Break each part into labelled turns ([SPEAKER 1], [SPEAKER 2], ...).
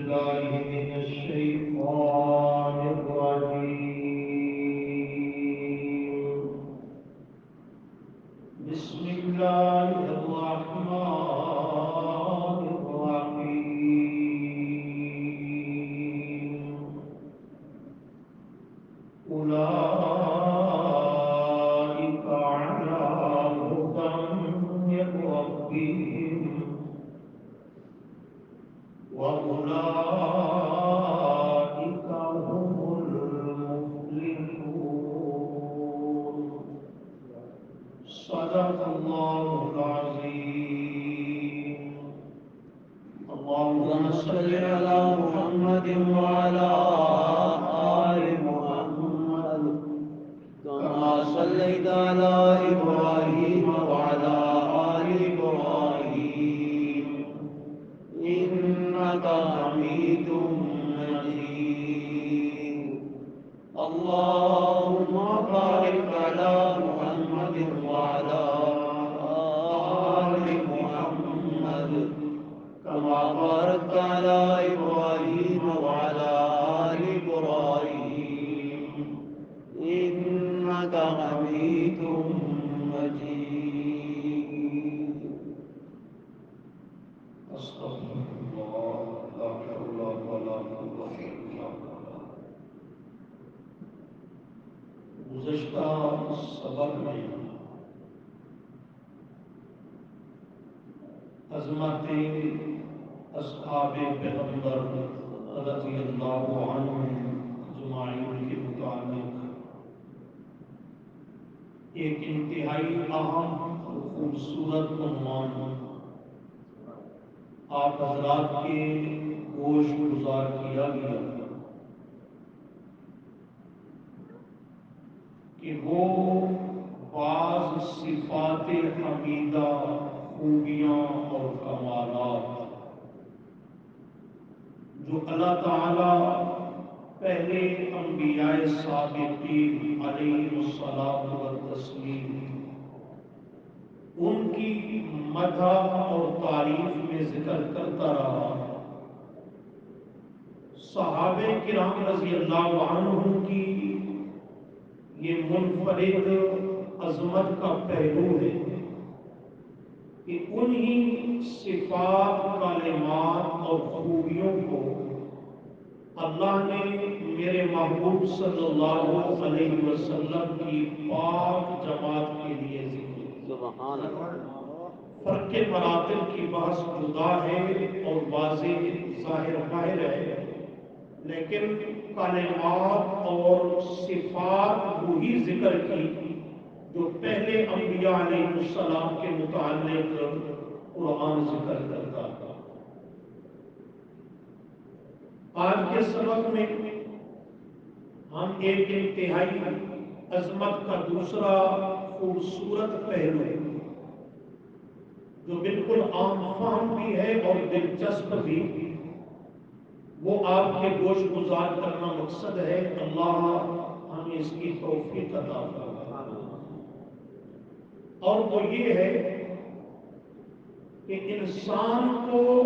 [SPEAKER 1] بالله من الشيطان الرجيم. بسم الله الرحمن الرحيم. أولئك على هدى من ربهم وأولئك هم المفلحون. صدق الله العظيم. اللهم صل على محمد وعلى آل محمد كما صليت على إبراهيم وعلى آل إبراهيم إنك حميد مجيد. اللهم بارك على محمد وعلى آل محمد كما باركت على إبراهيم وعلى آل إبراهيم إنك حميد مجيد. استغفر الله لا حول ولا قوة إلا بالله. گزشتہ سبق میں عظمت اصحاب پیغمبر رضی اللہ عنہم اجمعین کے متعلق ایک انتہائی اہم اور خوبصورت عنوان آپ حضرات کے گوش گزار کیا گیا کہ وہ بعض صفات حمیدہ، خوبیاں اور کمالات جو اللہ تعالی پہلے انبیاء سابقین علیہم الصلاۃ والتسلیم ان کی مدح اور تعریف میں ذکر کرتا رہا، صحابہ کرام رضی اللہ عنہم کی یہ منفرد عظمت کا پہلو ہے کہ انہی صفات، کلمات اور خوبیوں کو اللہ نے میرے محبوب صلی اللہ علیہ وسلم کی پاک جماعت کے لیے ذکر کیا۔ فرق مراتب کی بحث جدا ہے اور واضح ظاہر باہر ہے، لیکن کلمات اور صفات وہی ذکر کی جو پہلے انبیاء علیہ السلام کے متعلق قرآن ذکر کرتا تھا۔ آج کے سبق میں ہم ایک انتہائی عظمت کا دوسرا خوبصورت پہلو جو بالکل عام فہم بھی ہے اور دلچسپ بھی، وہ آپ کے گوش گزار کرنا مقصد ہے۔ اللہ ہمیں اس کی توفیق عطا فرمائے۔ اور وہ یہ ہے کہ انسان کو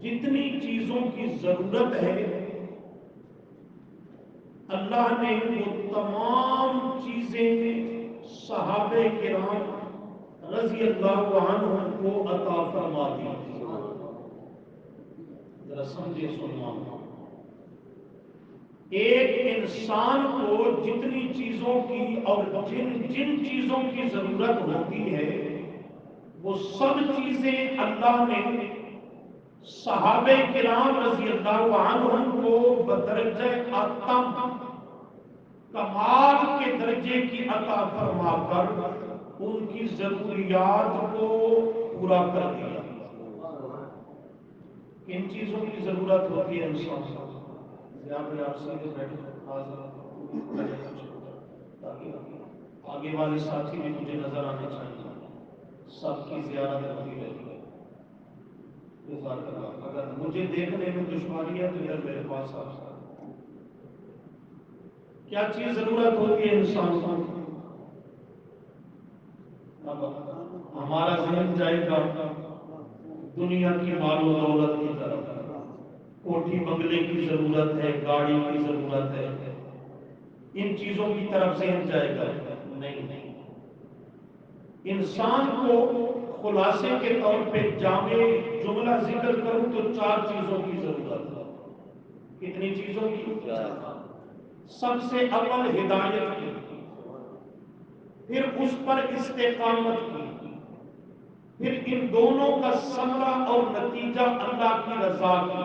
[SPEAKER 1] جتنی چیزوں کی ضرورت ہے اللہ نے وہ تمام چیزیں صحابہ کرام رضی اللہ عنہم کو عطا فرما دی۔ ذرا سمجھے سننا، ایک انسان کو جتنی چیزوں کی اور جن چیزوں کی ضرورت ہوتی ہے وہ سب چیزیں اللہ نے صحابہ کرام رضی اللہ عنہم کو بدرجہ اتم کمال کے درجے کی عطا فرما کر ان کی ضروریات کو پورا کر دیا۔ کن چیزوں کی ضرورت ہوتی ہے انسان کو؟ آپ سیدھے بیٹھے تاکہ آگے والے ساتھی بھی مجھے نظر آنے چاہیے۔ سب کی زیارت ہوتی رہتی ہے، اگر مجھے دیکھنے میں دشواری ہے تو ادھر میرے پاس آ۔ کیا چیز ضرورت ہوتی ہے انسان کو؟ ہمارا ذہن جائے گا دنیا کی مال و دولت کی طرف، کوٹھی بنگلے کی ضرورت ہے، گاڑی کی ضرورت ہے، ان چیزوں کی طرف ذہن جائے گا نہیں۔ انسان کو خلاصے کے طور پہ جامع جملہ ذکر کروں تو 4 چیزوں کی ضرورت ہے۔ کتنی چیزوں کی؟ سب سے اول ہدایت کی، پھر اس پر استقامت کی، پھر ان دونوں کا ثمرہ اور نتیجہ اللہ کی رضا کی،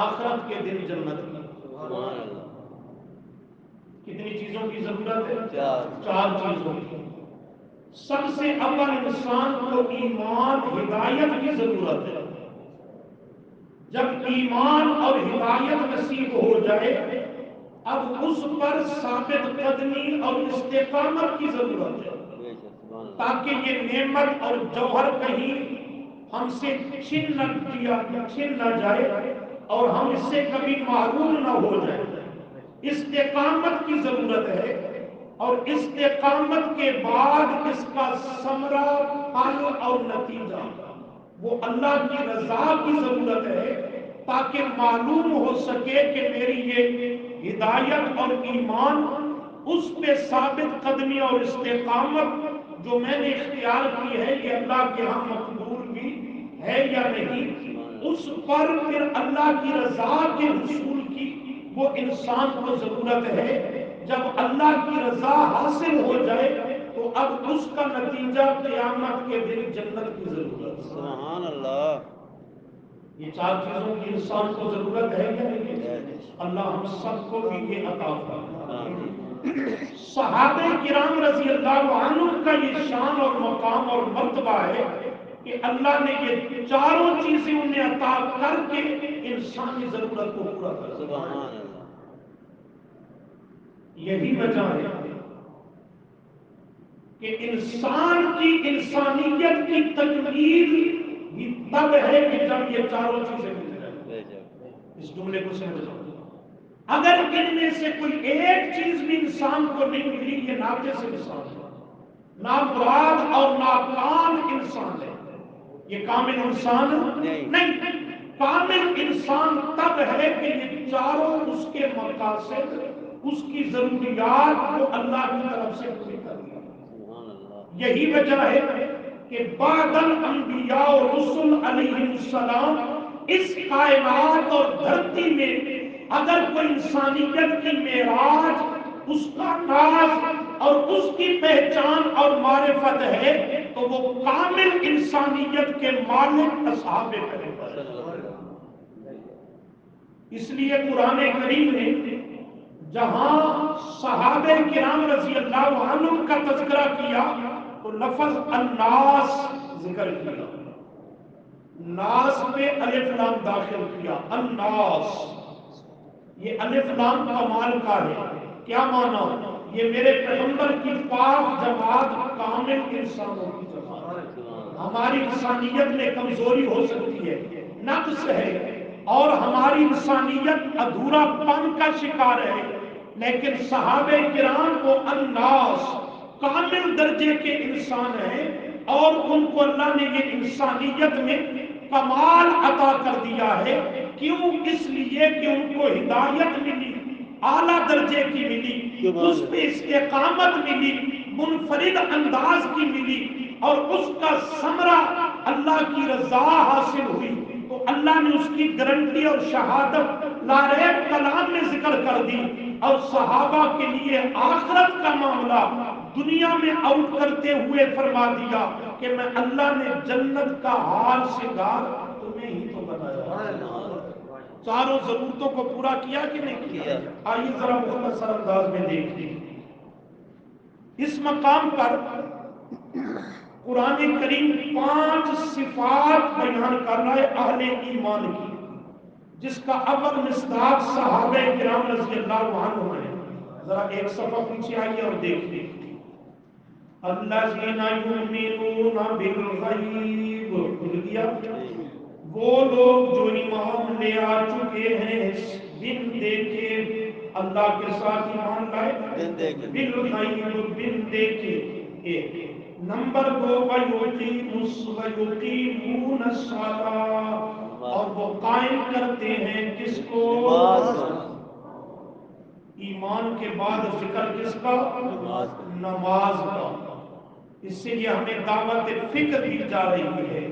[SPEAKER 1] آخرت کے دن جنت کی۔ کتنی چیزوں کی ضرورت ہے؟ 4 چیزوں کی۔ سب سے اول انسان کو ایمان ہدایت کی ضرورت ہے۔ جب ایمان اور ہدایت نصیب ہو جائے اب اس پر ثابت قدمی اور استقامت کی ضرورت ہے تاکہ یہ نعمت اور جوہر کہیں ہم سے چھن نہ جائے اور ہم اس سے کبھی محروم نہ ہو جائے۔ استقامت کی ضرورت ہے اور استقامت کے بعد اس کا ثمرہ، پھل اور نتیجہ وہ اللہ کی رضا کی ضرورت ہے تاکہ معلوم ہو سکے کہ میری یہ ہدایت اور ایمان اس پہ ثابت قدمی اور استقامت جو میں نے اختیار کی ہے یہ اللہ کے ہاں مقبول بھی ہے یا نہیں۔ اس پر پھر اللہ کی رضا کے حصول کی وہ انسان کو ضرورت ہے۔ جب اللہ کی رضا حاصل ہو جائے تو اب اس کا نتیجہ قیامت کے دن جنت کی ضرورت ہے۔
[SPEAKER 2] سبحان اللہ۔
[SPEAKER 1] یہ 4 چیزوں کی انسان کو ضرورت ہے یا نہیں؟ اللہ ہم سب کو بھی یہ عطا فرمائے۔ صحابہ کرام رضی اللہ عنہ کا یہ شان اور مقام اور مرتبہ ہے کہ اللہ نے یہ 4 چیزیں انہیں عطا کر کے انسانی ضرورت کو پورا کر دیا۔
[SPEAKER 2] سبحان اللہ۔
[SPEAKER 1] یہی وجہ ہے کہ انسان کی انسانیت کی تکمیل بھی تب ہے کہ جب یہ 4 چیزیں مل جائیں۔ اس جملے کو سمجھو، اگر ان میں سے کوئی ایک چیز بھی انسان کو نہیں ملی یہ ناقص انسان ہے، نامراد اور ناکام انسان ہے، یہ کامل انسان نہیں۔ کامل انسان تب ہے کہ یہ 4 اس کے مقاصد، اس کی ضروریات کو اللہ کی طرف سے پوری کر دیا۔ یہی وجہ ہے کہ بعد الانبیاء و رسل علیہ السلام اس کائنات اور دھرتی میں اگر کوئی انسانیت کی معراج، اس کا ناز اور اس کی پہچان اور معرفت ہے تو وہ کامل انسانیت کے مالک اصحاب پیغمبر۔ اس لیے قرآن کریم نے جہاں صحابہ کرام رضی اللہ عنہ کا تذکرہ کیا تو لفظ الناس ذکر کیا، ناس پہ الف لام داخل کیا، الناس۔ یہ الف لام کمال کا ہے، کیا معنی؟ یہ میرے پیغمبر کی پاک جماعت کامل انسانوں کی جماعت۔ ہماری انسانیت میں کمزوری ہو سکتی ہے، نقص ہے اور ہماری انسانیت ادھورا پن کا شکار ہے، لیکن صحابہ کرام کو الناس کامل درجے کے انسان ہیں اور ان کو اللہ نے یہ انسانیت میں کمال عطا کر دیا ہے۔ کیوں؟ اس لیے کہ ان کو ہدایت ملی، اعلیٰ درجے کی ملی، اس پہ استقامت ملی، منفرد انداز کی ملی اور اس کا ثمرہ اللہ کی رضا حاصل ہوئی تو اللہ نے اس کی گارنٹی اور شہادت لاریب کلام میں ذکر کر دی۔ اور صحابہ کے لیے آخرت کا معاملہ دنیا میں آؤٹ کرتے ہوئے فرما دیا کہ میں اللہ نے جنت کا حال سنگار تمہیں ہی تو بتایا۔ 4 ضرورتوں کو پورا کیا کہ نہیں کیا؟ آئیے ذرا مختصر انداز میں دیکھیں۔ اس مقام پر قرآن کریم 5 صفات بیان کر رہا ہے اہل ایمان کی، جس کا اول مصداق صحابہ کرام رضی اللہ عنہ ہے۔ ذرا ایک صفحہ پیچھے آئیے اور دیکھیں۔ الذین یؤمنون بالغیب، بھول گیا؟ وہ لوگ جو ایمان لے آ چکے ہیں بن دیکھے، اللہ کے ساتھ ایمان لائے بالغیب، بن دیکھے۔ نمبر 2 وَيُقِيمُونَ الصَّلَاةَ، اور وہ قائم کرتے ہیں کس کو؟ ایمان کے بعد فکر کس کا؟ نماز کا۔ اس سے یہ ہمیں دعوت فکر دی جا رہی ہے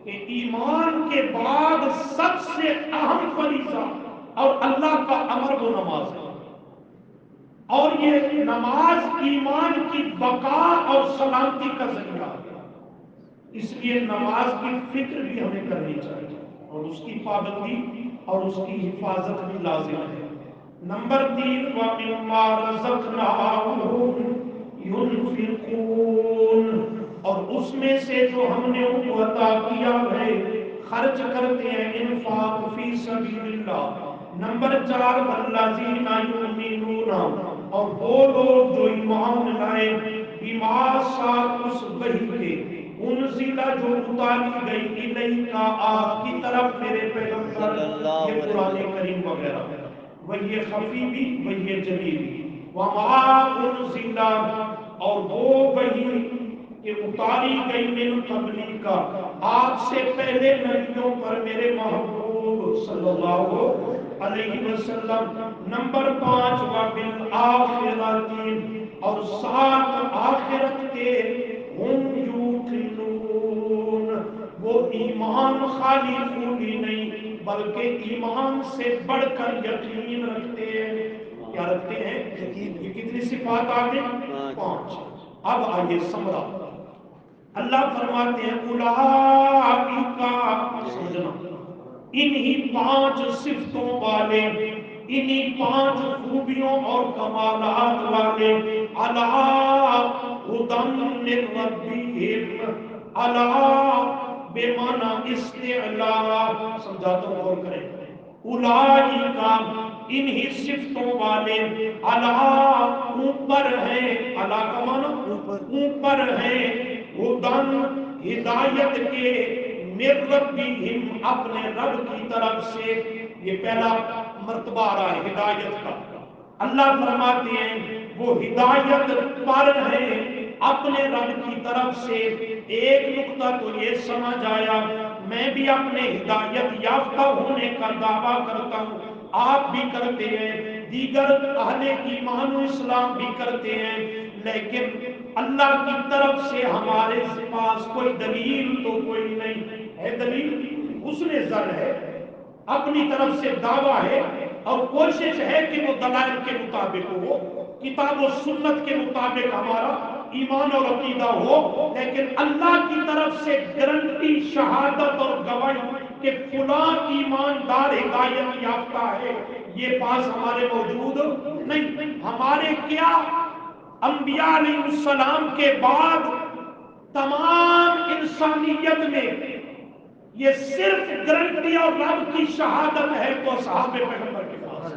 [SPEAKER 1] کہ ایمان کے بعد سب سے اہم فریضہ اور اللہ کا امر وہ نماز ہے، اور یہ نماز ایمان کی بقا اور سلامتی کا ذریعہ ہے۔ اس لیے نماز کی فکر بھی ہمیں کرنی چاہیے اور اس کی پابندی اور اس کی حفاظت بھی لازم ہے۔ نمبر 3، وَمِمَّا رَزَقْنَاهُمْ يُنْفِقُونَ، اور اس میں سے جو ہم نے ان کو عطا کیا ہے خرچ کرتے ہیں، انفاق فی سبیل اللہ۔ نمبر 4، وَالَّذِينَ يُؤْمِنُونَ، اور وہ لوگ جو ایمان لائے بما ساتھ اس وحی کے انزلہ جو اتاری گئی الیک آپ کی طرف میرے پیغمبر، یہ قرآن کریم وغیرہ، وہی خفی بھی وہی جلی بھی، وما انزلہ، اور وہ وحی کہ اتاری گئی من قبلی کا آپ سے پہلے نبیوں پر میرے محبوب صلی اللہ علیہ وسلم۔ نمبر 5، وبالآخرۃ، اور ساتھ آخرت کے، ہم یوقنون، وہ ایمان خالی خوبی نہیں بلکہ ایمان سے بڑھ کر یقین رکھتے ہیں۔ کیا رکھتے ہیں؟ یہ کتنی صفات آ گئی؟ 5۔ اب آئیے سمرا، اللہ فرماتے ہیں اولئک، سمجھنا، انہی 5 صفتوں والے، انہی 5 خوبیوں اور کمالات والے، علی ھدی من ربہم، علی بے معنی استعلاء، سمجھاتا ہوں غور کریں، اولئک انہی صفتوں والے، علی اوپر ہیں، علی کا معنی اوپر ہیں، ھدی ہدایت کے، من ربہم اپنے رب کی طرف سے۔ یہ پہلا مرتبہ آ رہا ہے ہدایت کا۔ اللہ فرماتے ہیں وہ ہدایت پر ہیں اپنے رب کی طرف سے۔ ایک نقطہ تو یہ سمجھ آیا، میں بھی اپنے ہدایت یافتہ ہونے کا دعویٰ کرتا ہوں، آپ بھی کرتے ہیں، دیگر اہل ایمان و اسلام بھی کرتے ہیں، لیکن اللہ کی طرف سے ہمارے پاس کوئی دلیل تو کوئی نہیں ہے۔ دلیل حسن ظن ہے، اپنی طرف سے دعویٰ ہے، اور کوشش ہے کہ وہ دلائل کے مطابق ہو، کتاب و سنت کے مطابق ہمارا ایمان اور عقیدہ ہو، لیکن اللہ کی طرف سے گارنٹی، شہادت اور گواہی کہ فلاں ایماندار ہدایت یافتہ ہے، یہ پاس ہمارے موجود نہیں۔ ہمارے کیا انبیاء علیہ السلام کے بعد تمام انسانیت میں یہ صرف گارنٹی اور رب کی شہادت ہے تو صحابہ پیغمبر کے پاس،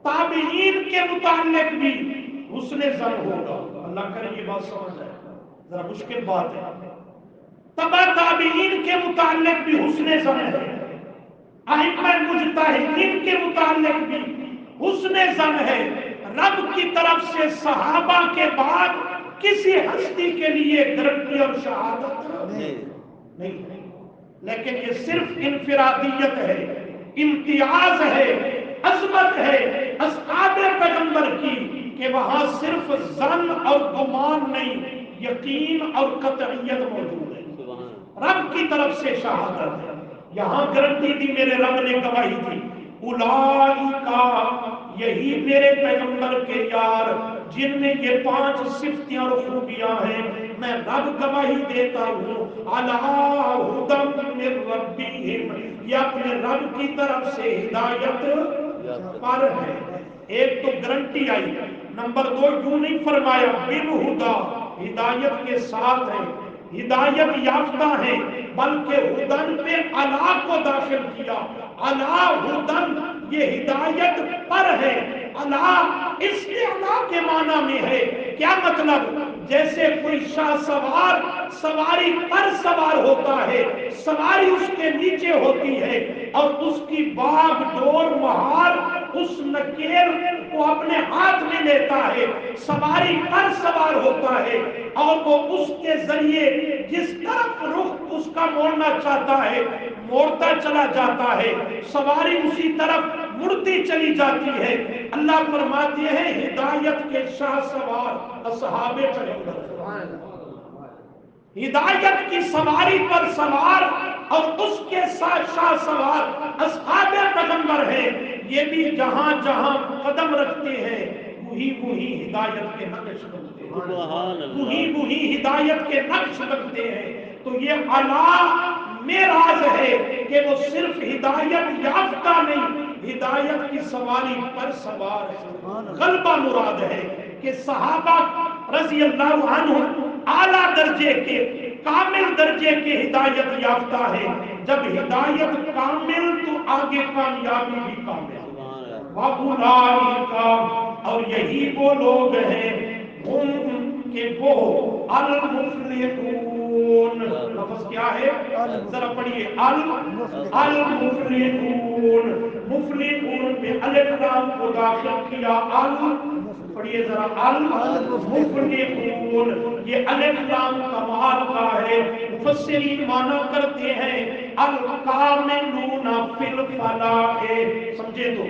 [SPEAKER 1] تابعین کے متعلق بھی حسن ظن ہوگا۔ اللہ کرے یہ بات سمجھ آئے، ذرا مشکل بات ہے، تبع تابعین کے متعلق بھی حسن ظن ہے، ائمہ مجتہدین کے متعلق بھی حسن ظن ہے۔ رب کی طرف سے صحابہ کے بعد کسی ہستی کے لیے گارنٹی اور شہادت نہیں، لیکن یہ صرف انفرادیت ہے، امتیاز ہے، عظمت ہے اصحاب پیغمبر کی کہ وہاں صرف ظن اور گمان نہیں، یقین اور قطعیت موجود ہے، رب کی طرف سے شہادت ہے۔ یہاں گارنٹی دی، میرے رب نے گواہی دی، اولئک، یہی میرے پیغمبر کے یار جن میں یہ 5 صفتیں اور خوبیاں ہیں، میں رب گواہی دیتا ہوں، علی ھدی من ربہم، یہ اپنے رب کی طرف سے ہدایت پر ہے۔ ایک تو گارنٹی آئی، نمبر 2 یوں نہیں فرمایا بالہدا، ہدایت کے ساتھ ہے، ہدایت یافتہ ہے، بلکہ ہدن پہ علا کو داخل کیا، علا ہدن، یہ ہدایت پر ہے، علا استعلا کے معنی میں ہے۔ کیا مطلب؟ جیسے کوئی شاہ سوار سواری پر سوار ہوتا ہے، سواری اس کے نیچے ہوتی ہے، اور اس کی باغ ڈور مہار اس نکیر کو اپنے ہاتھ میں لیتا ہے، سواری پر سوار ہوتا ہے، اور وہ اس کے ذریعے جس طرف رخ اس کا موڑنا چاہتا ہے موڑتا چلا جاتا ہے، سواری اسی طرف مڑتی چلی جاتی ہے۔ اللہ فرماتے ہیں ہدایت کے شاہ سوار اصحاب پیغمبر، ہدایت کی سواری پر سوار اور اس کے ساتھ شاہ سوار اصحاب پیغمبر ہیں۔ یہ بھی جہاں جہاں قدم رکھتے ہیں وہی وہی ہدایت کے نقش بنتے ہیں، وہی وہی ہدایت کے نقش بنتے ہیں۔ تو یہ اعلیٰ معراج ہے کہ وہ صرف ہدایت یافتہ نہیں، ہدایت کی سواری پر سوار ہے۔ غلبہ مراد ہے کہ صحابہ رضی اللہ عنہ اعلیٰ درجے کے، کامل درجے کے ہدایت یافتہ ہے۔ جب ہدایت کامل تو آگے کامیابی بھی کامل۔ وَأُولَٰئِکَ اور یہی وہ لوگ ہیں ہم کہ وہ المفلحون، لفظ کیا ہے ذرا پڑھیے، المفلحون، مفلحون میں الف لام کو داخل کیا، پڑھیے ذرا المفلحون، یہ الف لام کمال کا ہے۔ مفسرین معنی کرتے ہیں الکاملون فی الفلاح، سمجھے تو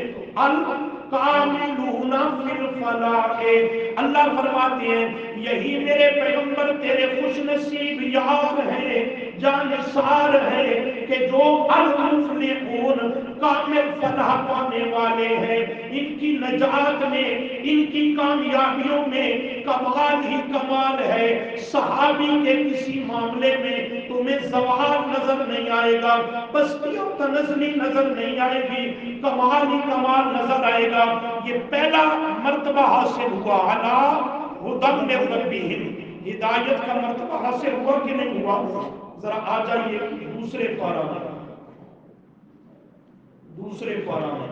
[SPEAKER 1] الکاملون فی الفلاح، اللہ فرماتے ہیں یہی میرے پیغمبر تیرے خوش نصیب یار ہیں، جانثار ہیں کہ جو المفلحون کامل فلاح پانے والے ہیں۔ ان کی نجات میں، ان کی کامیابیوں میں کمال ہی کمال ہے۔ صحابی کے کسی معاملے میں تمہیں زوال نظر نہیں آئے گا، پستی اور تنزلی نظر نہیں آئے گی، کمال ہی کمال نظر آئے گا۔ یہ پہلا مرتبہ حاصل ہوا، علی ہدی من ربہم، ہدایت کا مرتبہ حاصل ہوا کہ نہیں ہوا؟ ذرا آ جائیے دوسرے پارہ میں، دوسرے پارہ میں،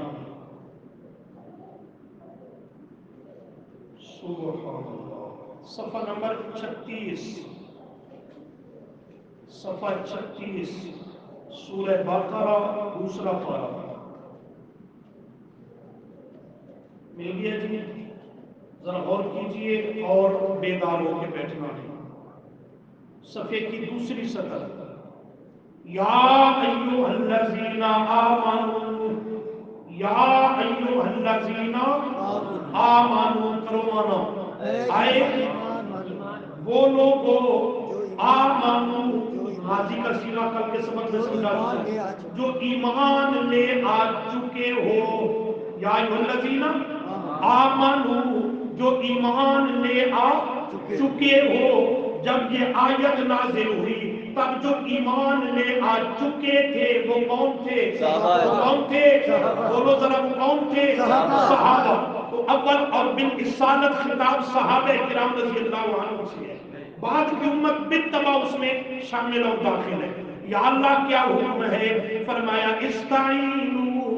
[SPEAKER 1] سبحان اللہ، صفحہ نمبر 36، صفحہ 36 سورہ بقرہ دوسرا پارہ، مل گیا جی؟ ذرا غور کیجئے اور بیدار ہو کے بیٹھنا ہے۔ صفحے کی دوسری سطر، یا ایھا الذین آمنوا، یا ایھا الذین آمنوا، کرو مانا آئے وہ لوگو، آمنوا ماضی کا صیغہ کل کے سبق میں سمجھا جو ایمان لے آ چکے ہو، یا ایھا الذین آمنوا جو ایمان لے آ چکے ہو۔ جب یہ آیت نازل ہوئی تب جو ایمان لے آ چکے تھے وہ کون تھے؟ وہ کون تھے؟ بولو ذرا، وہ کون تھے؟ صحابہ۔ تو اول اور بالرسالت خطاب صحابہ کرام رضی اللہ عنہ سے ہے، بعد کی امت بالتبع اس میں شامل اور داخل ہے۔ یا اللہ کیا حکم ہے؟ فرمایا استعینوا،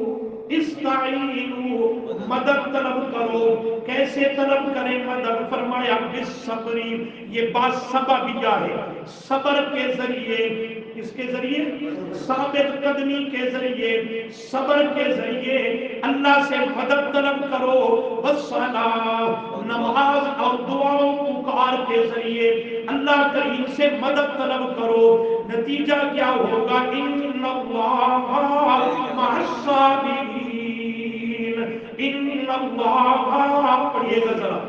[SPEAKER 1] استعینوا مدد طلب کرو۔ کیسے طلب کریں مدد؟ فرمایا بالصبری، یہ بات سببیہ ہے، صبر کے ذریعے، کس کے ذریعے؟ ثابت قدمی کے ذریعے، صبر کے ذریعے اللہ سے مدد طلب کرو۔ والصلاۃ، نماز اور دعاؤں پکار کے ذریعے اللہ کریم سے مدد طلب کرو۔ نتیجہ کیا ہوگا؟ ان اللہ مع الصابرین، ان اللہ، پڑھیے گا ذرا،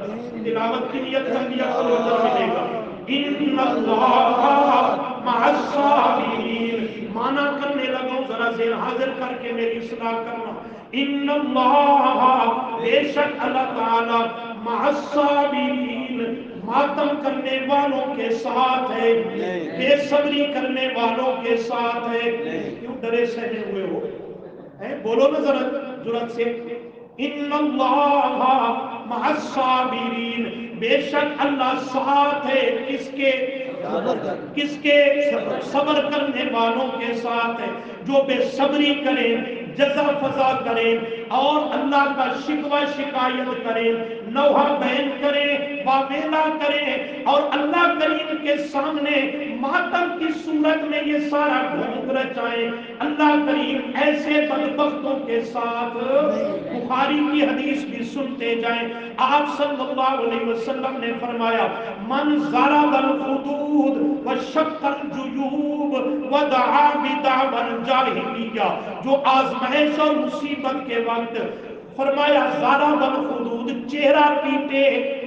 [SPEAKER 1] تلاوت کی نیت کر لیا کرو، اجر ملے گا۔ ان اللہ مع الصابرین، مانا کرنے لگا ذرا ذہن حاضر کر کے میری اصلاح کرنا۔ ان اللہ، بے شک اللہ تعالی، مع الصابرین، ماتم کرنے والوں کے ساتھ ہے، بے صبری کرنے والوں کے ساتھ ہے۔ کیوں ڈرے سہمے ہوئے ہو؟ بولو نا ذرا جرأت سے، ان اللہ مع الصابرین، بے شک اللہ ساتھ ہے کس کے؟ کس کے؟ صبر کرنے والوں کے ساتھ ہے۔ جو بے صبری کریں، جزا فضا کریں اور اللہ کا شکوہ شکایت کریں، نوحہ بین کریں، واویلا کریں اور اللہ کریم کے سامنے ماتم کی صورت میں یہ سارا ڈھونگ رچائیں، اللہ کریم ایسے بدبختوں کے ساتھ، بخاری کی حدیث بھی سنتے جائیں، آپ صلی اللہ علیہ وسلم نے فرمایا من ضرب الخدود وشق الجیوب ودعا بدعوى الجاہلیہ، جو آزمائش اور مصیبت کے وقت فرمایا زارا بالخدود، چہرہ پیٹے،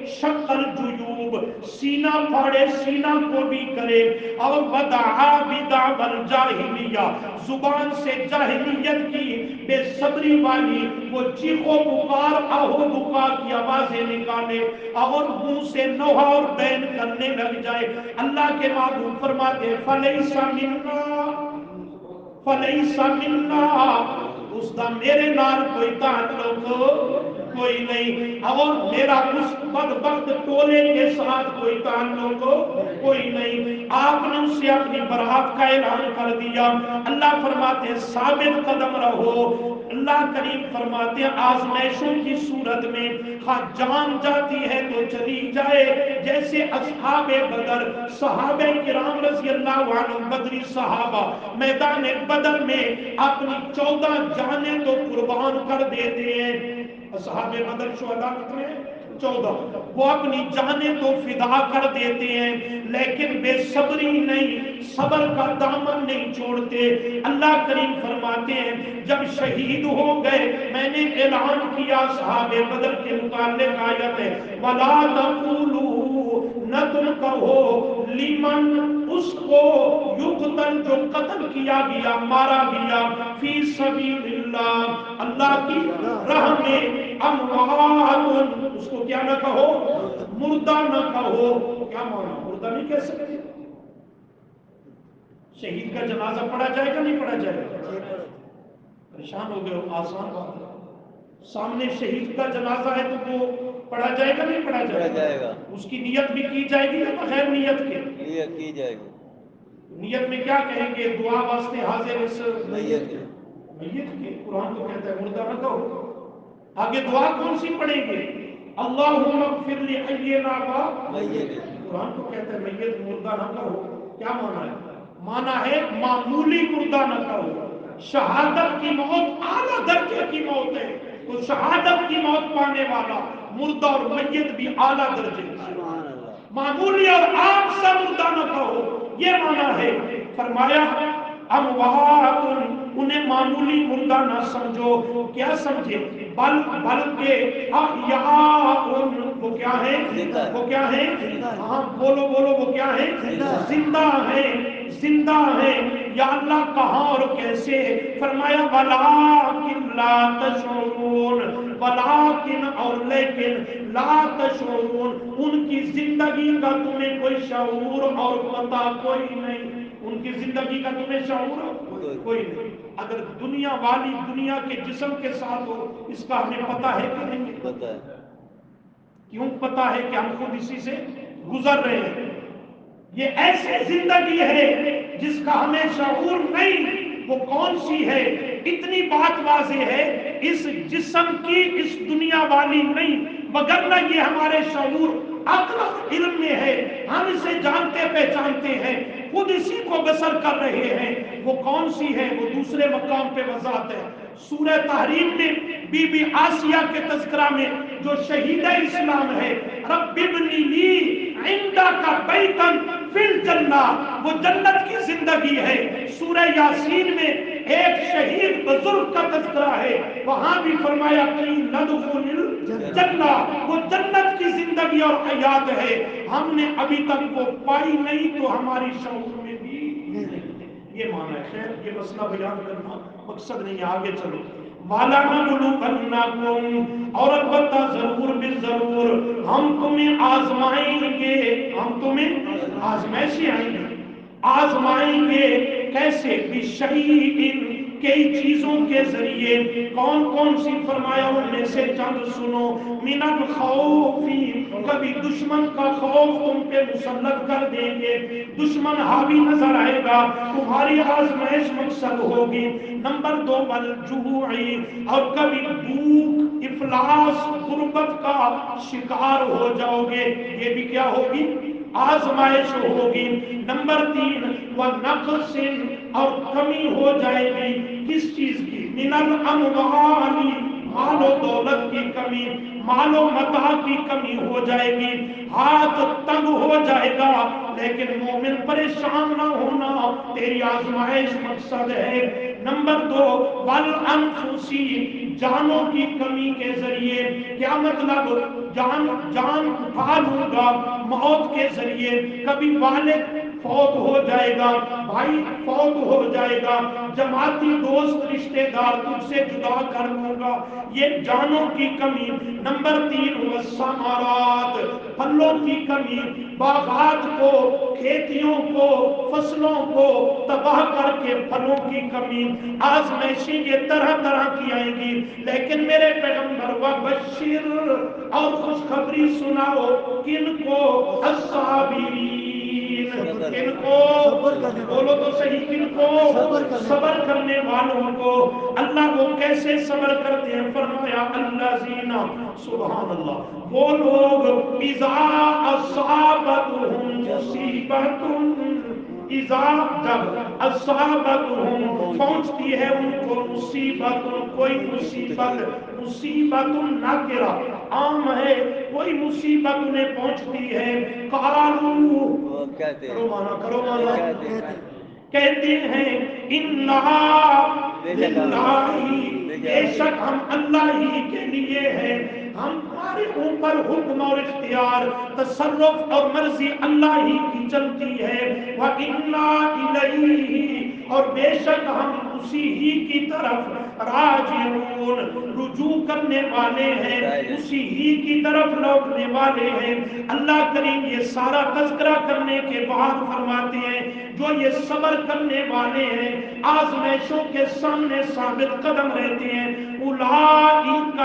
[SPEAKER 1] شق الجیوب، سینہ پھاڑے، سینہ کو بھی کرے، اور ودعا بدعوى الجاہلیہ، زبان سے جاہلیت کی بے صبری والی وہ چیخ و پکار آہو بکا کی آوازیں نکالے اور منہ سے نوحہ اور بین کرنے لگ جائے۔ اللہ کے محبوب فرماتے فلیس منا، فلیس منا، اس دا میرے نال کوئی تعلق کوئی نہیں، اور میرا اس بدبخت ٹولے کے ساتھ کوئی تعلق کوئی نہیں۔ آپ نے اسے اپنی برات کا اعلان کر دیا۔ اللہ فرماتے ہیں ثابت قدم رہو۔ اللہ کریم فرماتے ہیں آزمائشوں کی صورت میں خواہ جان جاتی ہے تو چلی جائے، جیسے اصحاب بدر، صحابہ کرام رضی اللہ عنہ، بدری صحابہ میدان بدر میں اپنی 14 جانیں تو قربان کر دیتے ہیں۔ اصحاب بدر شہداء کتنے ہیں؟ 14۔ وہ اپنی جانیں تو فدا کر دیتے ہیں، لیکن بے صبری نہیں، صبر کا دامن نہیں چھوڑتے۔ اللہ کریم فرماتے ہیں جب شہید ہو گئے، میں نے اعلان کیا صحاب بدر کے متعلق آیت ہے وَلَا تَقُولُوا، نہ تم کہو لمن، اس کو یقتل جو قتل کیا گیا، مارا گیا، فی سبیل اللہ، اللہ کی راہ میں، اموات، اس کو کیا نہ کہو، مردہ نہ کہو۔ کیا مانا؟ مردہ نہیں کہہ سکتے؟ شہید کا جنازہ پڑھا جائے گا نہیں پڑھا جائے گا؟ پریشان ہو گئے ہو، آسان بات ہے۔ سامنے شہید کا جنازہ ہے تو وہ پڑھا جائے گا نہیں پڑھا جائے گا؟ اس کی نیت بھی کی جائے گی یا بغیر نیت کے؟
[SPEAKER 2] نیت کی جائے گی۔
[SPEAKER 1] نیت میں کیا کہیں گے؟ دعا واسطے حاضر اس
[SPEAKER 2] میت کے،
[SPEAKER 1] میت کے، قرآن تو کہتا ہے مردہ نہ کہو۔ آگے دعا کون سی پڑھیں گے؟ اللہم اغفر لحینا و
[SPEAKER 2] میت،
[SPEAKER 1] قرآن تو کہتا ہے میت مردہ نہ کہو۔ کیا معنی ہے؟ معنی ہے معمولی مردہ نہ کہو۔ شہادت کی موت اعلیٰ درجے کی موت ہے، تو شہادت کی موت پانے والا مردہ اور میت بھی اعلیٰ درجے کی۔
[SPEAKER 2] سبحان اللہ۔
[SPEAKER 1] معمولی اور عام سا مردہ نہ کہو، یہ معنی ہے۔ فرمایا اموات، انہیں معمولی مردہ نہ سمجھو۔ کیا سمجھے؟ بلکہ احیاء، وہ کیا ہے؟ وہ کیا ہے؟ ہاں بولو بولو، وہ کیا ہے؟ زندہ ہے، زندہ ہے۔ یا اللہ کہاں اور کیسے؟ فرمایا وَلَٰكِن لَا تَشْعُرُونَ، وَلَٰكِن اور لیکن، لا تشعرون، ان کی زندگی کا تمہیں کوئی شعور اور پتہ کوئی نہیں۔ ان کی زندگی کا تمہیں شعور کوئی نہیں۔ اگر دنیا والی دنیا کے جسم کے ساتھ ہو، اس کا ہمیں پتہ ہے کہ نہیں؟
[SPEAKER 2] پتہ ہے۔
[SPEAKER 1] کیوں پتہ ہے؟ کہ ہم خود اسی سے گزر رہے ہیں۔ یہ ایسی زندگی ہے جس کا ہمیں شعور نہیں۔ وہ کون سی ہے؟ اتنی بات واضح ہے، اس جسم کی، اس دنیا والی نہیں، وگرنہ یہ ہمارے شعور عقل اور علم میں ہے، ہم اسے جانتے پہچانتے ہیں، خود اسی کو بسر کر رہے ہیں۔ وہ کون سی ہے؟ وہ دوسرے مقام پہ وضاحت ہے۔ سورہ تحریم میں بی بی آسیہ کے تذکرہ میں جو شہید اسلام ہے، رب ابن لی عندک بیتا فی الجنہ، وہ جنت کی زندگی ہے۔ سورہ یاسین میں ایک شہید بزرگ کا تذکرہ ہے، وہاں بھی فرمایا کہ ندخل الجنہ، وہ جنت کی زندگی اور حیات ہے۔ ہم نے ابھی تک وہ پائی نہیں تو ہماری شعور میں بھی نہیں۔ یہ معنی ہے۔ خیر یہ مسئلہ بیان کرنا مقصد نہیں ہے، آگے چلو۔ وَلَنَبْلُوَنَّكُمْ، اور البتہ ضرور بالضرور ہم تمہیں آزمائیں گے، ہم تمہیں آزمائشیں آئیں گے، آزمائیں گے۔ کیسے؟ بِشَيْءٍ، کئی چیزوں کے ذریعے۔ کون کون سی؟ فرمایا ان میں سے چند سنو۔ من الخوف، کبھی دشمن کا خوف تم پہ مسلط کر دیں گے، دشمن حاوی نظر آئے گا، تمہاری آزمائش مقصد ہوگی۔ نمبر 2 والجوع، اور کبھی بھوک، افلاس، غربت کا شکار ہو جاؤ گے، یہ بھی کیا ہوگی؟ آزمائش ہوگی۔ نمبر 3 وَنَقْصٍ، اور کمی ہو جائے گی، کس چیز کی؟ من الاموال، مال و دولت کی کمی، مال و متاع کی کمی ہو جائے گی، ہاتھ تنگ ہو جائے گا، لیکن مومن پریشان نہ ہونا، تیری آزمائش مقصد ہے۔ نمبر 2 والانفسی، جانوں کی کمی کے ذریعے، کیا مطلب؟ جان اٹھا لوں گا موت کے ذریعے، کبھی والد فوت ہو جائے گا، بھائی فوت ہو جائے گا، جماعتی دوست رشتہ دار تجھ سے جدا کر لوں گا، یہ جانوں کی کمی۔ نمبر 3 والثمرات، پھلوں کی کمی، باغات کو، کھیتیوں کو، فصلوں کو تباہ کر کے پھلوں کی کمی۔ آزمائشیں یہ طرح طرح کی آئیں گی، لیکن میرے پیغمبر وبشر، اور خوشخبری سناؤ کن کو؟ الصابرین، کن کو؟ بولو تو صحیح، کن کو؟ صبر کرنے والوں کو۔ اللہ وہ کیسے صبر کرتے ہیں؟ فرمایا الذین، سبحان اللہ، وہ لوگ اذا اصابتہم مصیبت، اذا جب اصابتہم پہنچتی ہے ان کو مصیبت، کوئی مصیبت، مصیبت نکرہ عام ہے، کوئی مصیبت انہیں پہنچتی ہے، قالوا،
[SPEAKER 2] وہ کہتے
[SPEAKER 1] کرو مانا، کرو
[SPEAKER 2] وہ
[SPEAKER 1] مانا،
[SPEAKER 2] کہتے ہیں
[SPEAKER 1] کہتے ہیں اِنَّا لِلَّهِ، بے شک ہم اللہ ہی کے لیے ہیں، ہمارے اوپر حکم اور اختیار، تصرف اور مرضی اللہ ہی کی چلتی ہے، وَإِنَّا إِلَيْهِ، اور بے شک ہم اسی ہی کی طرف راجعون، رجوع کرنے والے ہیں، اسی ہی کی طرف لوٹنے والے ہیں۔ اللہ کریم یہ سارا تذکرہ کرنے کے بعد فرماتے ہیں جو یہ صبر کرنے والے ہیں، آزمائشوں کے سامنے ثابت قدم رہتے ہیں، اولئک،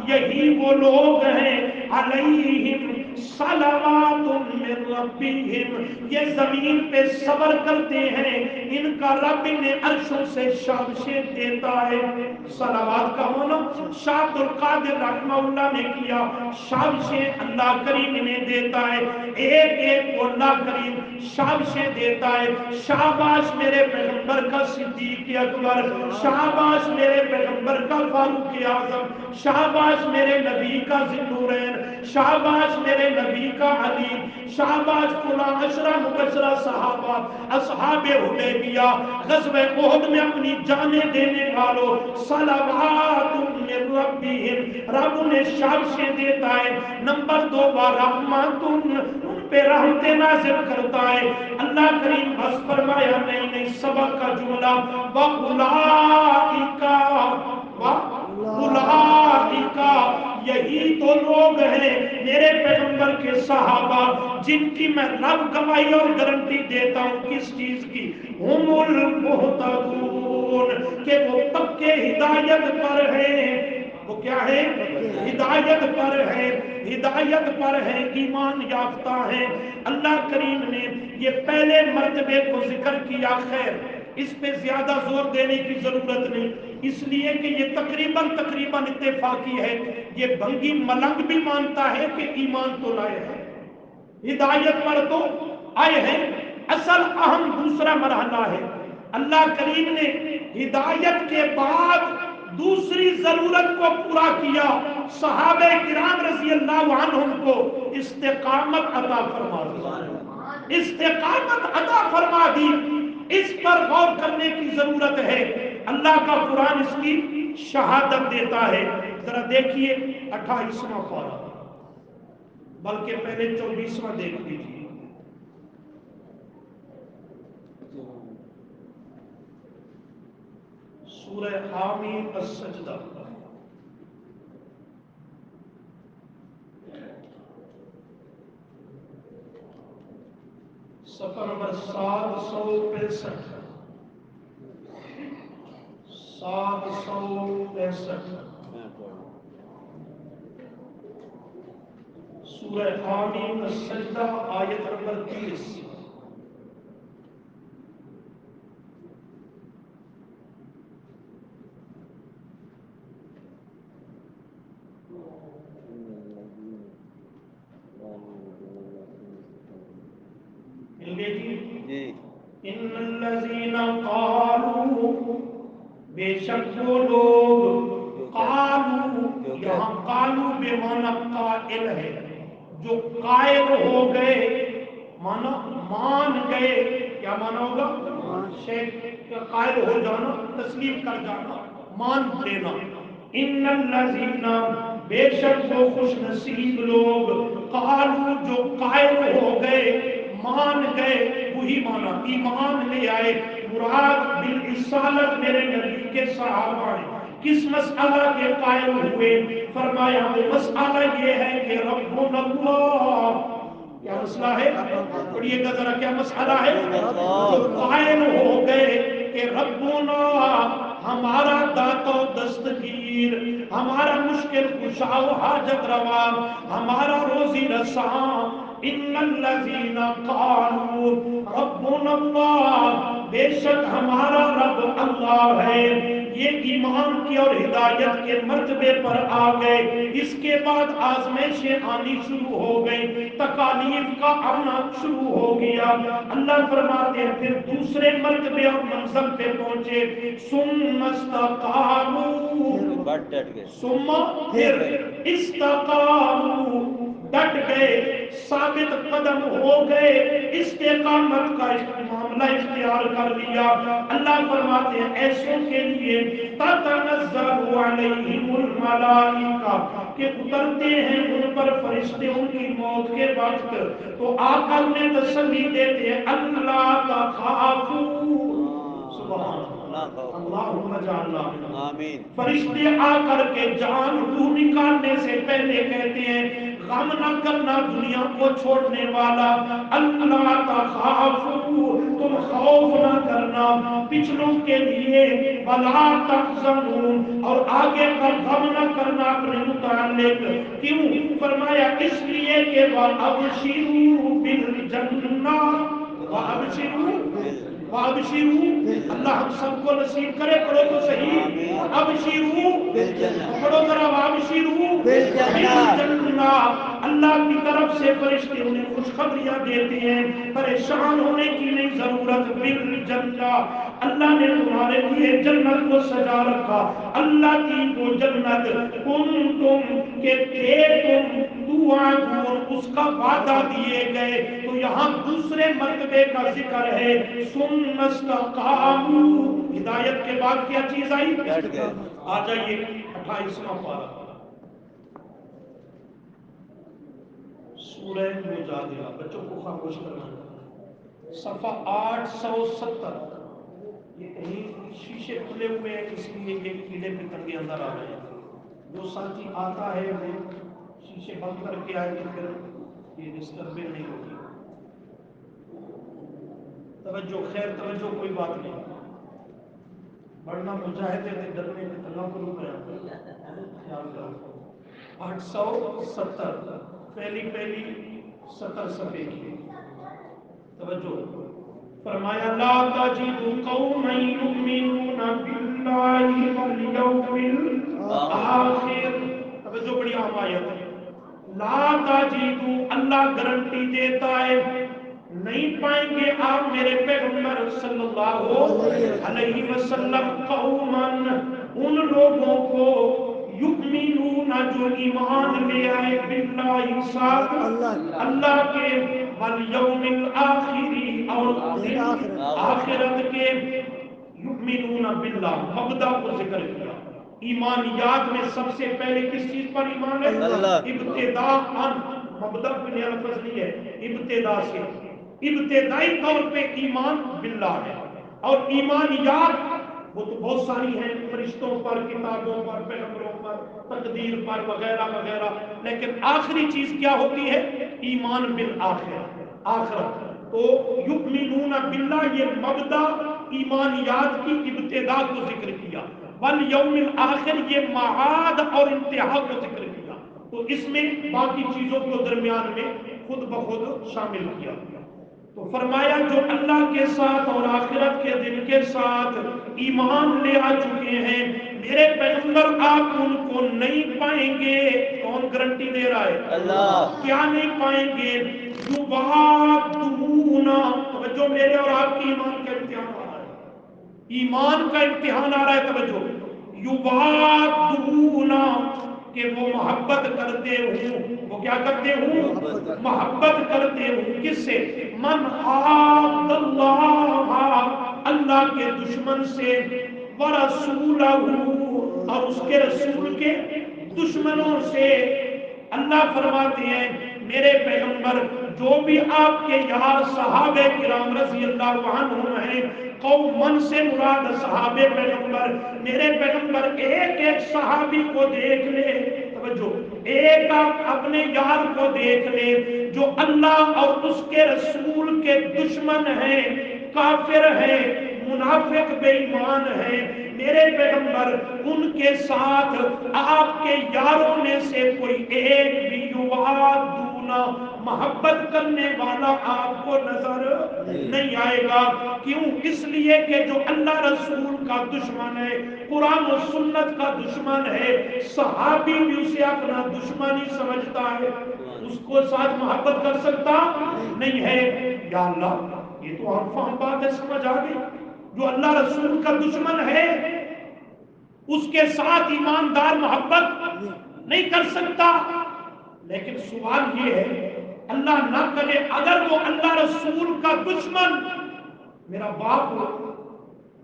[SPEAKER 1] یہی وہ لوگ ہیں، علیہم صلوات من ربہم، یہ زمین پہ صبر کرتے ہیں، ان کا رب انہیں عرشوں سے شابشیں دیتا ہے۔ صلوات کا ہونا شاہ عبد القادر رحمہ اللہ نے کیا، شابشیں اللہ کریم انہیں دیتا ہے، ایک ایک کو اللہ کریم شابشیں دیتا ہے۔ شاباش میرے پیغمبر کا صدیق اکبر، شاباش میرے پیغمبر کا فاروق اعظم، شاباش میرے نبی کا ذوالنورین، شاباش میرے نبی کا علی، شاباش فلاں عشرہ مبشرہ صحابہ، اصحاب حدیبیہ، غزوہ احد میں اپنی جانیں دینے والوں، صلوات من ربہم، رب انہیں شابشیں دیتا ہے۔ نمبر 2 ورحمت، ان پہ رحمتیں نازل کرتا ہے۔ اللہ کریم بس فرمایا نہیں سبق کا جملہ، وَأُولَئِکَ، وَأُولَئِکَ، یہی تو لوگ ہیں میرے پیغمبر کے صحابہ جن کی میں رب گواہی اور گارنٹی دیتا ہوں، کس چیز کی؟ ہم المہتدون، کہ وہ پکے ہدایت پر ہیں۔ وہ کیا ہے؟ ہدایت پر ہے، ہدایت پر ہے، ایمان یافتہ ہے۔ اللہ کریم نے یہ پہلے مرتبے کو ذکر کیا، خیر اس پہ زیادہ زور دینے کی ضرورت نہیں، اس لیے کہ یہ تقریباً اتفاقی ہے، یہ بھنگی ملنگ بھی مانتا ہے کہ ایمان تو لائے ہیں، ہدایت پر تو آئے ہیں۔ اصل اہم دوسرا مرحلہ ہے، اللہ کریم نے ہدایت کے بعد دوسری ضرورت کو پورا کیا، صحابہ کرام رضی اللہ عنہم کو استقامت عطا فرما دی، استقامت عطا فرما دی۔ اس پر غور کرنے کی ضرورت ہے، اللہ کا قرآن اس کی شہادت دیتا ہے۔ ذرا دیکھیے 28واں پارہ، بلکہ پہلے 24واں دیکھ لیجیے، سورہ حامیم السجدہ، صفحہ نمبر 765، 765، سورہ حامیم السجدہ، آیت نمبر 30۔
[SPEAKER 2] جی
[SPEAKER 1] ان الذین قالوا، بے شک وہ لوگ، قالوا بے معنی قائل ہے، جو قائل ہو گئے، مانا مان گئے، کیا مانا ہوگا؟ شیخ قائل ہو جانا، تسلیم کر جانا، مان لینا۔ ان الذین، بے شک وہ خوش نصیب لوگ، قالوا جو قائل ہو گئے، مان گئے، وہی مانا ایمان لے آئے۔ مراد بالرسالت میرے نبی کے صحابہ ہیں۔ کس مسئلہ کے قائل ہوئے؟ فرمایا وہ مسئلہ یہ ہے کہ ربنا اللہ، کیا مسئلہ ہے؟ پڑھیے گا ذرا، کیا مسئلہ ہے؟ جو قائل ہو گئے کہ ربنا ہمارا داتا و دستگیر، ہمارا مشکل کشا و حاجت روا، ہمارا روزی رساں۔ ان الذین قالوا ربنا اللہ، بے شک ہمارا رب اللہ ہے۔ یہ ایمان کی اور ہدایت کے مرتبے پر آ گئے، اس کے بعد آزمائشیں آنی شروع ہو گئی، تکالیف کا آنا شروع ہو گیا۔ اللہ فرماتے ہیں پھر دوسرے مرتبے اور منزل پہ پہنچے، ثم استقاموا، ثم پھر استقاموا، ڈٹ گئے، ثابت قدم ہو گئے، استقامت کا معاملہ اختیار کر لیا۔ اللہ فرماتے ہیں ایسوں کے لیے تتنزل علیہم الملائکہ، کہ اترتے ہیں ان پر فرشتے ان کی موت کے وقت، تو آ کر انہیں تسلی دیتے ہیں اللہ تخافوا، سبحان اللہ، اللہم اجعلنا منہم،
[SPEAKER 2] آمین۔
[SPEAKER 1] فرشتے آ کر کے جان روح نکالنے سے پہلے کہتے ہیں غم نہ کرنا دنیا کو چھوڑنے والا، اللہ تخافوا، تم خوف نہ کرنا پچھلوں کے لیے، ولا تحزنوا، اور آگے پر غم نہ کرنا اپنے متعلق۔ کیوں؟ فرمایا اس لیے کہ وَأَبْشِرُوا بِالْجَنَّةِ، وَأَبْشِرُوا، وَأَبْشِرُوا، اللہ ہم سب کو نصیب کرے، پڑھو تو صحیح، ابشروا، پڑھو ذرا، وَأَبْشِرُوا بِالْجَنَّةِ، اللہ کی طرف سے فرشتے انہیں خوشخبریاں دیتے ہیں، پریشان ہونے کی نہیں ضرورت، بالجنہ، اللہ نے تمہارے لیے جنت کو سجا رکھا، اللہ کی وہ جنت کنتم کہ تھے تم توعدون، اس کا وعدہ دیے گئے۔ تو یہاں دوسرے مرتبے کا ذکر ہے، ثم استقاموا، ہدایت کے بعد کیا چیز آئی؟ آ جائیے 28واں پارہ، سورہ مجادلہ، بچوں کو خاموش کرنا، صفحہ 870۔ یہ کہیں شیشے کھلے ہوئے ہیں اس لیے یہ کیڑے پتنگے اندر آ رہے ہیں، جو ساتھی آتا ہے وہ شیشے بند کر کے آئے تو پھر یہ ڈسٹربنگ نہیں ہوگی۔ توجہ، خیر توجہ، کوئی بات نہیں، ورنہ مجاہدے میں ڈرنے کے تناظر میں خیال کرو۔ 870 پہلی 70 صفحے کی توجہ، فرمایا لا تجد قوما یؤمنون باللہ والیوم الآخر، توجہ بڑی عام آیت ہے، لا تجد، اللہ گارنٹی دیتا ہے نہیں پائیں گے آپ میرے پیغمبر صلی اللہ علیہ وسلم، قوما، ان لوگوں کو، یؤمنون جو ایمان لے آئے، باللہ ساتھ اللہ کے، والیوم الآخری اور آخرت کے، یؤمنون باللہ، مبدا کو ذکر کیا، ایمانیات میں سب سے پہلے کس چیز پر ایمان ہے؟ ابتداءً، مبدا کوئی نیا لفظ نہیں ہے، ابتدا سے، ابتدائی طور پہ ایمان باللہ ہے، اور ایمانیات وہ تو بہت ساری ہیں، فرشتوں پر، کتابوں پر، پیغمبروں پر، تقدیر پر، وغیرہ وغیرہ، لیکن آخری چیز کیا ہوتی ہے؟ ایمان بالآخرہ، آخرت۔ تو یؤمنون باللہ، یہ مبدا ایمانیات کی ابتدا کو ذکر کیا، والیوم الآخر یہ معاد اور انتہا کو ذکر کیا، تو اس میں باقی چیزوں کو درمیان میں خود بخود شامل کیا۔ تو فرمایا جو اللہ کے ساتھ اور آخرت کے دن کے ساتھ ایمان لے آ چکے ہیں میرے پیغمبر، آپ ان کو نہیں پائیں گے۔ کون گارنٹی دے رہا ہے؟ اللہ۔ کیا نہیں پائیں گے؟ یوادون، توجہ، میرے اور آپ کی ایمان کا امتحان آ رہا ہے، ایمان کا امتحان آ رہا ہے، توجہ، یوادون، کہ وہ محبت کرتے ہوں، وہ کیا کرتے ہوں؟ محبت کرتے ہوں کس سے؟ من عاد اللہ، اللہ کے دشمن سے، ورسولہ، اور اس کے رسول کے دشمنوں سے۔ اللہ فرماتے ہیں میرے پیغمبر جو بھی آپ کے یار صحابہ کرام رضی اللہ عنہم ہیں، قومن سے مراد صحابہ پیغمبر، میرے پیغمبر ایک ایک صحابی کو دیکھ لے، توجہ، ایک آپ اپنے یار کو دیکھ لے جو اللہ اور اس کے رسول کے دشمن ہیں، کافر ہیں، منافق بے ایمان ہیں، میرے پیغمبر ان کے ساتھ آپ کے یاروں میں سے کوئی ایک بھی یوادونا، محبت کرنے والا آپ کو نظر نہیں آئے گا۔ کیوں؟ اس لیے کہ جو اللہ رسول کا دشمن ہے، قرآن و سنت کا دشمن ہے، صحابی بھی اسے اپنا دشمن ہی سمجھتا ہے، اس کو ساتھ محبت کر سکتا نہیں ہے۔ یا اللہ، یہ تو عام فہم بات ہے، سمجھ آ گئی۔ جو اللہ رسول کا دشمن ہے اس کے ساتھ ایماندار محبت نہیں کر سکتا، لیکن سوال یہ ہے، اللہ نہ کرے اگر وہ اللہ رسول کا دشمن میرا باپ ہو،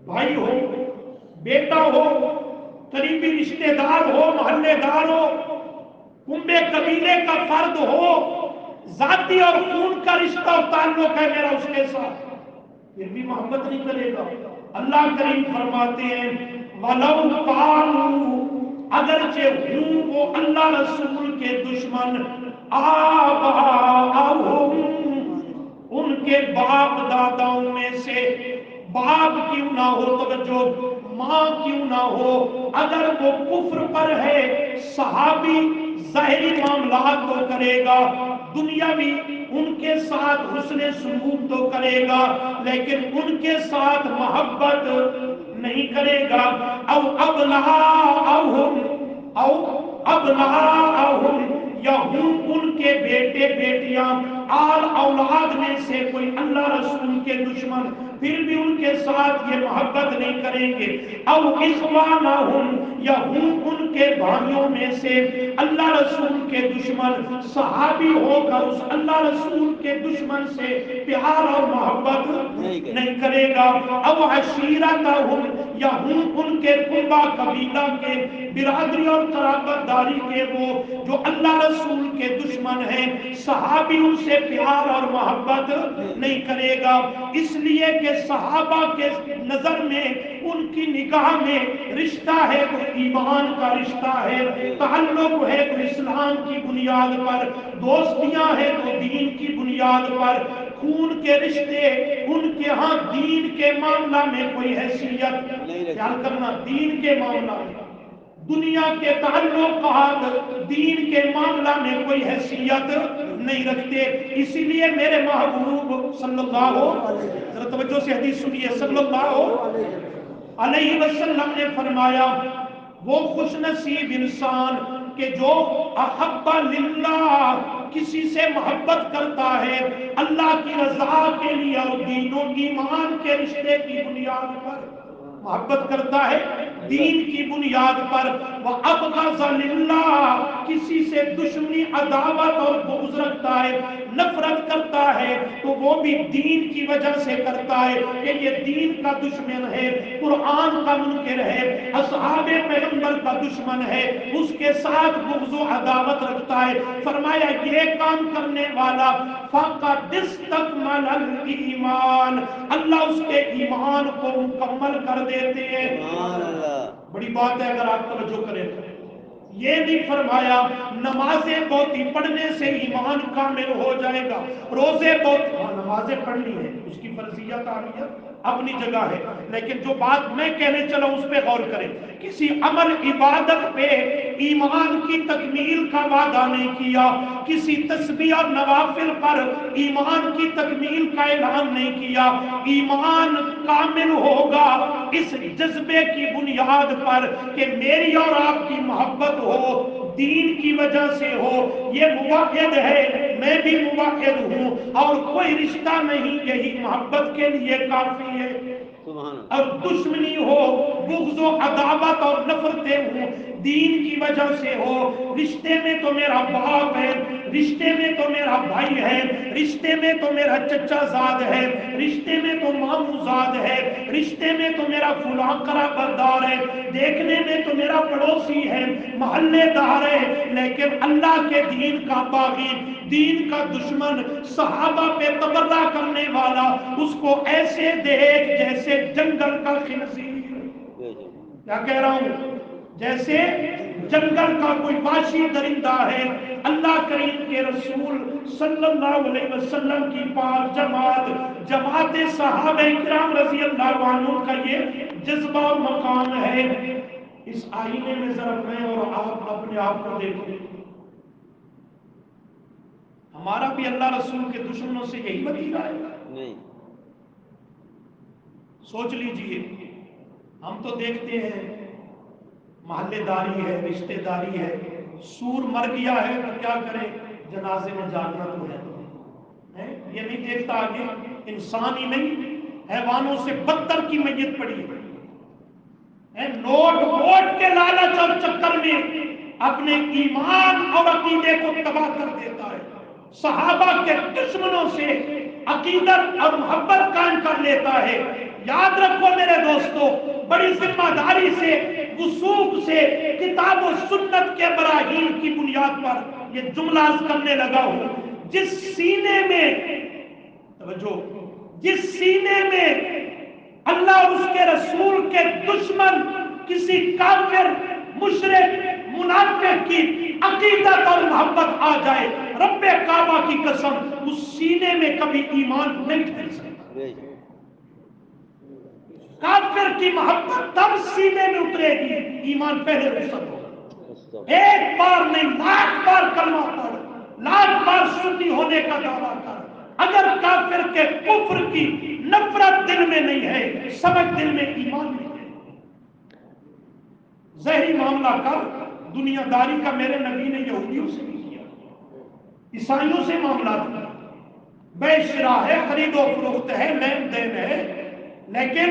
[SPEAKER 1] بھائی ہو، بیٹا ہو، قریبی رشتہ دار ہو، محلے دار ہو، کنبے قبیلے کا فرد ہو، ذاتی اور خون کا رشتہ اور تعلق ہے میرا اس کے ساتھ، پھر بھی محبت نہیں کرے گا۔ اللہ کریم فرماتے ہیں وَلَوْ قَالُوا، اگرچہ ہوں وہ اللہ رسول کے دشمن، آباءہم، ان کے باپ داداؤں میں سے، باپ کیوں نہ ہو، توجہ، ماں کیوں نہ ہو، اگر وہ کفر پر ہے، صحابی ظاہری معاملات تو کرے گا، دنیاوی ان کے ساتھ حسن سلوک تو کرے گا، لیکن ان کے ساتھ محبت نہیں کرے گا۔ او ابناءہم، او ابناءہم، یا ہوں ان کے بیٹے بیٹیاں، آل اولاد میں سے کوئی اللہ رسول کے دشمن، پھر بھی ان کے ساتھ یہ محبت نہیں کریں گے۔ او اخوانہم، یا ہوں ان کے بھائیوں میں سے اللہ رسول کے دشمن، صحابی ہو کر اس اللہ رسول کے دشمن سے پیار اور محبت نہیں کرے گا۔ او عشیرتہم، یا ہوں ان کے قربا قبیلہ کے، برادری اور قرابت داری کے، وہ جو اللہ رسول کے دشمن ہیں، صحابی ان سے پیار اور محبت نہیں کرے گا، اس لیے کہ صحابہ کے نظر میں، ان کی نگاہ میں رشتہ ہے تو ایمان کا رشتہ ہے، تعلق ہے تو اسلام کی بنیاد پر، دوستیاں ہے تو دین کی بنیاد پر، خون کے رشتے ان کے ہاں دین کے معاملہ میں کوئی حیثیت، خیال کرنا، دین کے معاملہ میں، دنیا کے تعلقات دین کے معاملہ میں کوئی حیثیت نہیں رکھتے۔ اسی لیے میرے محبوب صلی اللہ علیہ، ذرا توجہ سے حدیث سنیے، صلی اللہ علیہ وسلم نے فرمایا وہ خوش نصیب انسان کہ جو احب للہ، کسی سے محبت کرتا ہے اللہ کی رضا کے لیے اور دین و ایمان کے رشتے کی بنیاد پر، محبت کرتا ہے دین کی بنیاد پر، وَأَبْغَضَ لِلَّهِ، کسی سے دشمنی، عداوت اور بغض رکھتا ہے، نفرت کرتا ہے، تو وہ بھی دین کی وجہ سے کرتا ہے کہ یہ دین کا دشمن ہے، قرآن کا منکر ہے، اصحاب پیغمبر کا دشمن ہے، اس کے ساتھ بغض و عداوت رکھتا ہے۔ فرمایا یہ کام کرنے والا فَقَدِ اسْتَكْمَلَ الْإِيمَانَ، اللہ اس کے ایمان کو مکمل کر دیتے ہیں۔ بڑی بات ہے اگر آپ توجہ کریں تو، یہ نہیں فرمایا نمازیں بہتی پڑھنے سے ایمان کامل ہو جائے گا، روزے بہت، نمازیں پڑھنی ہے، اس کی فرضیت اہمیت اپنی جگہ ہے، لیکن جو بات میں کہنے چلا اس پہ غور کریں، کسی عمل عبادت پہ ایمان کی تکمیل کا وعدہ نہیں کیا، کسی تسبیح اور نوافل پر ایمان کی تکمیل کا اعلان نہیں کیا، ایمان کامل ہوگا اس جذبے کی بنیاد پر کہ میری اور آپ کی محبت ہو، دین کی وجہ سے ہو، یہ موحد ہے، میں بھی موحد ہوں، اور کوئی رشتہ نہیں، یہی محبت کے لیے کافی ہے۔
[SPEAKER 2] سبحان
[SPEAKER 1] اور دشمنی ہو، بغض و عداوت اور نفرتیں ہوں، دین کی وجہ سے ہو، رشتے میں تو میرا باپ ہے، رشتے میں تو میرا بھائی ہے، رشتے میں تو میرا چچا زاد ہے، رشتے میں تو ماموں زاد ہے، رشتے میں تو میرا فلاں قرابتدار ہے، دیکھنے میں تو میرا پڑوسی ہے، محلے دار ہے، لیکن اللہ کے دین کا باغی، دین کا دشمن، صحابہ پہ تبرہ کرنے والا، اس کو ایسے دیکھ جیسے جنگل کا خنزیر، کیا کہہ رہا ہوں، جیسے جنگل کا کوئی وحشی درندہ ہے۔ اللہ کریم کے رسول صلی اللہ علیہ وسلم کی پاک جماعت صحابہ کرام رضی اللہ عنہ کا یہ جذبہ اور مقام ہے۔ اس آئینے میں ذرا میں اور آپ اپنے آپ کو دیکھیں، ہمارا بھی اللہ رسول کے دشمنوں سے یہی وتیرہ ہے؟
[SPEAKER 2] نہیں،
[SPEAKER 1] سوچ لیجئے، ہم تو دیکھتے ہیں محلے داری ہے، رشتہ داری ہے، سور مر گیا ہے تو کیا کرے، جنازے میں جانا تو ہے، یہ نہیں دیکھتا آگے انسان ہی نہیں حیوانوں سے بدتر کی میت پڑی ہے، نوٹ ووٹ کے لالچ اور چکر میں اپنے ایمان اور عقیدے کو تباہ کر دیتا ہے، صحابہ کے دشمنوں سے عقیدت اور محبت قائم کر لیتا ہے۔ یاد رکھو میرے دوستو، بڑی ذمہ داری سے، وثوق سے، کتاب و سنت کے براہین کی بنیاد پر یہ جملہ کرنے لگا ہوں، جس سینے میں، توجہ، جس سینے میں اللہ اور اس کے رسول کے دشمن کسی کافر، مشرک، منافق کی عقیدت اور محبت آ جائے، رب کعبہ کی قسم اس سینے میں کبھی ایمان نہیں ٹھہر سکتا۔ کافر کی محبت تب سینے میں اترے گی، ایمان پہلے رخصت ہوگا۔ ایک بار نہیں، لاکھ بار کلمہ پڑھ، لاکھ بار سنی ہونے کا دعویٰ کر، اگر کافر کے کفر کی نفرت دل میں نہیں ہے، سمجھ دل میں ایمان نہیں ہے۔ ظاہری معاملہ کر، دنیا داری کا میرے نبی نے یہودیوں سے بھی کیا، عیسائیوں سے معاملات کیا، بے شراء ہے، خرید و فروخت ہے، لین دین ہے، لیکن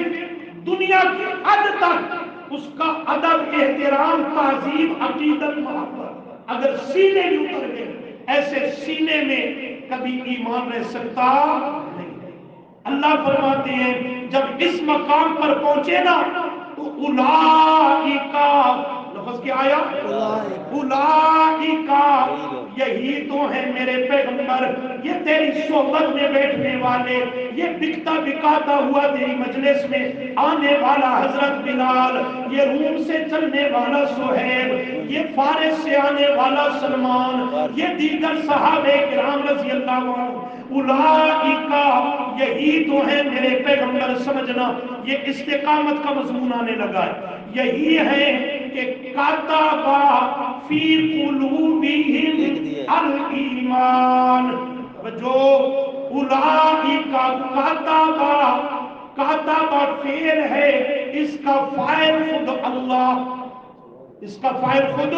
[SPEAKER 1] دنیا کی حد تک اس کا ادب، احترام، تعظیم، عقیدت، محبت اگر سینے میں اتر گئے، ایسے سینے میں کبھی ایمان رہ سکتا نہیں۔ اللہ فرماتے ہیں جب اس مقام پر پہنچے نا تو اولئک، لفظ کیا آیا، اولئک، یہی تو ہے میرے پیغمبر، یہ تیری صحبت میں بیٹھنے والے، یہ بکتا بکاتا ہوا تیری مجلس میں آنے والا حضرت بلال، یہ روم سے چلنے والا سہیب، یہ فارس سے آنے والا سلمان، یہ دیگر صحابہ کرام رضی اللہ عنہ، اولئک، یہی تو ہے میرے پیغمبر۔ سمجھنا، یہ استقامت کا مضمون آنے لگا ہے، یہی ہے کہ کاتب فی قلوبہم الایمان، جو اولئک کاتب فعل ہے، اس کا فاعل خود اللہ، اس کا فاعل خود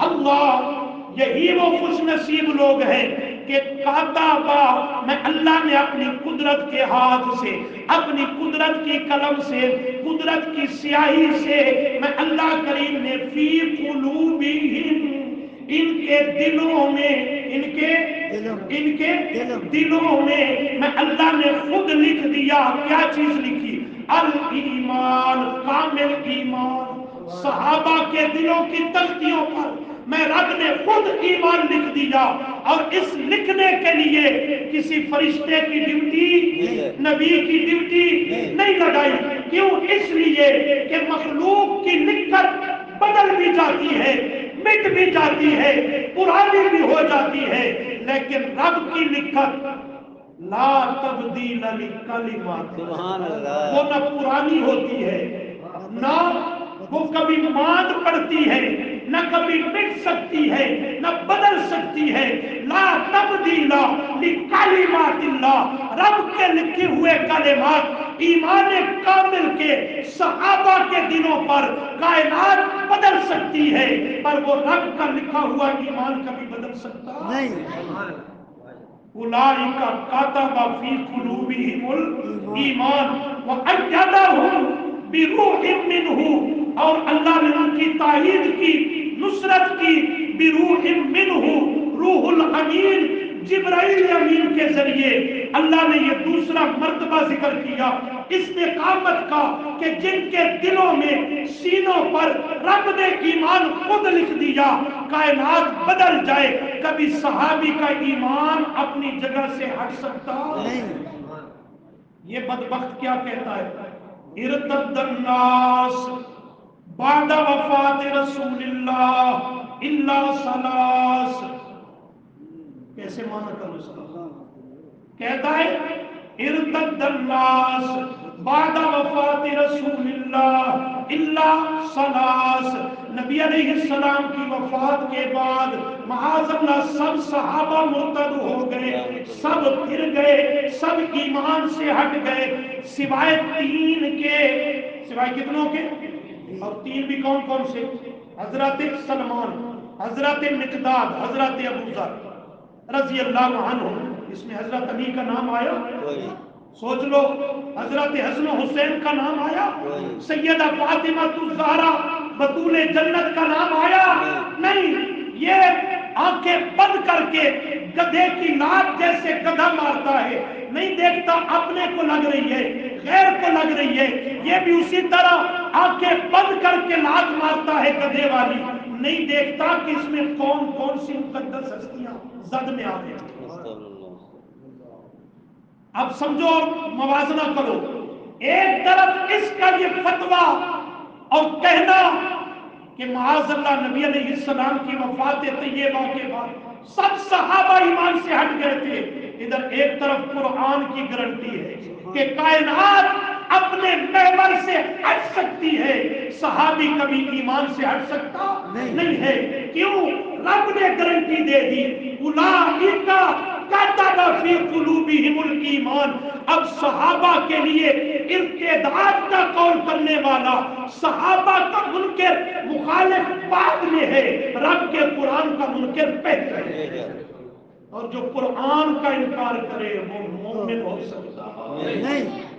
[SPEAKER 1] اللہ۔ یہی وہ خوش نصیب لوگ ہیں کہ کاتبہ، میں اللہ نے اپنی قدرت کے ہاتھ سے، اپنی قدرت کی قلم سے، قدرت کی سیاہی سے، میں اللہ کریم نے فی قلوبہم، ان کے دلوں میں، ان کے دلوں میں اللہ نے خود لکھ دیا۔ کیا چیز لکھی؟ الایمان، کامل ایمان۔ صحابہ کے دلوں کی تختیوں پر میں رب نے خود ایمان لکھ دیا، اور اس لکھنے کے لیے کسی فرشتے کی ڈیوٹی، نبی کی ڈیوٹی نہیں لگائی۔ کیوں؟ اس لیے کہ مخلوق کی لکھت بدل بھی جاتی ہے، مٹ بھی جاتی ہے، پرانی بھی ہو جاتی ہے، لیکن رب کی لکھت لا تبدیل لکلمات،
[SPEAKER 2] سبحان اللہ،
[SPEAKER 1] وہ نہ پرانی ہوتی ہے، نہ وہ کبھی ماند پڑتی ہے، نہ کبھی مٹ سکتی ہے، نہ بدل سکتی ہے۔ لا تبدیل لکلمات اللہ، رب کے لکھے ہوئے کلمات، ایمان کامل کے صحابہ کے دلوں پر کائنات بدل سکتی ہے، پر وہ رب کا لکھا ہوا ایمان کبھی بدل سکتا نہیں۔ اولئک کاتب فی قلوبہم الایمان، وَأَيَّدَهُم بِرُوحٍ مِّنْهُ، اور اللہ نے ان کی تائید کی، نصرت کی، بِرُوحٍ مِّنْهُ، روح الامین جبرائیل امین کے ذریعے۔ اللہ نے یہ دوسرا مرتبہ ذکر کیا استقامت کا، کہ جن کے دلوں میں، سینوں پر رب نے ایمان خود لکھ دیا، کائنات بدل جائے، کبھی صحابی کا ایمان اپنی جگہ سے ہٹ سکتا نہیں۔ یہ بدبخت کیا کہتا ہے؟ ارتد الناس بعد وفات رسول اللہ الا ثلاث۔ کیسے مانا کرو اس کا؟ کہتا ہے ارتد الناس بعد وفات رسول اللہ الا ثلاث، نبی علیہ السلام کی وفات کے بعد معاذ اللہ سب صحابہ مرتد ہو گئے، سب پھر گئے، سب ایمان سے ہٹ گئے، سوائے تین کے۔ سوائے کتنوں کے؟ اور تین بھی کون کون سے؟ حضرت سلمان، حضرت مقداد، حضرت ابو ذر رضی اللہ عنہ۔ اس میں حضرت علی کا نام آیا؟ سوچ لو، حضرت حسن حسین کا نام آیا؟ سیدہ فاطمہ الزہرا بطول جنت کا نام آیا؟ نہیں۔ یہ آنکھیں بند کر کے گدھے کی لات جیسے گدھا مارتا ہے، نہیں دیکھتا اپنے کو لگ رہی ہے، غیر کو لگ رہی ہے، یہ بھی اسی طرح آنکھیں بند کر کے لات مارتا ہے گدھے والی، نہیں دیکھتا کہ اس میں کون کون سی مقدس ہستیاں زد میں آ رہی ہیں۔ اب سمجھو اور موازنہ کرو، ایک طرف اس کا یہ فتویٰ اور کہنا کہ معاذ اللہ نبی علیہ السلام کی وفات طیبہ کے بعد سب صحابہ ایمان سے ہٹ گئے تھے، ادھر ایک طرف قرآن کی گارنٹی ہے کہ کائنات اپنے محور سے ہٹ سکتی ہے، صحابی کبھی ایمان سے ہٹ سکتا نہیں ہے۔ کیوں؟ رب نے گارنٹی دے دی، اولئک کتب فی قلوبہم الایمان۔ اب صحابہ کے لیے ارتداد کا قول کرنے والا، صحابہ کا منکر مخالف بعد میں ہے، رب کے قرآن کا منکر پہلے ہے، اور جو قرآن کا انکار کرے وہ مومن ہو سکتا نہیں۔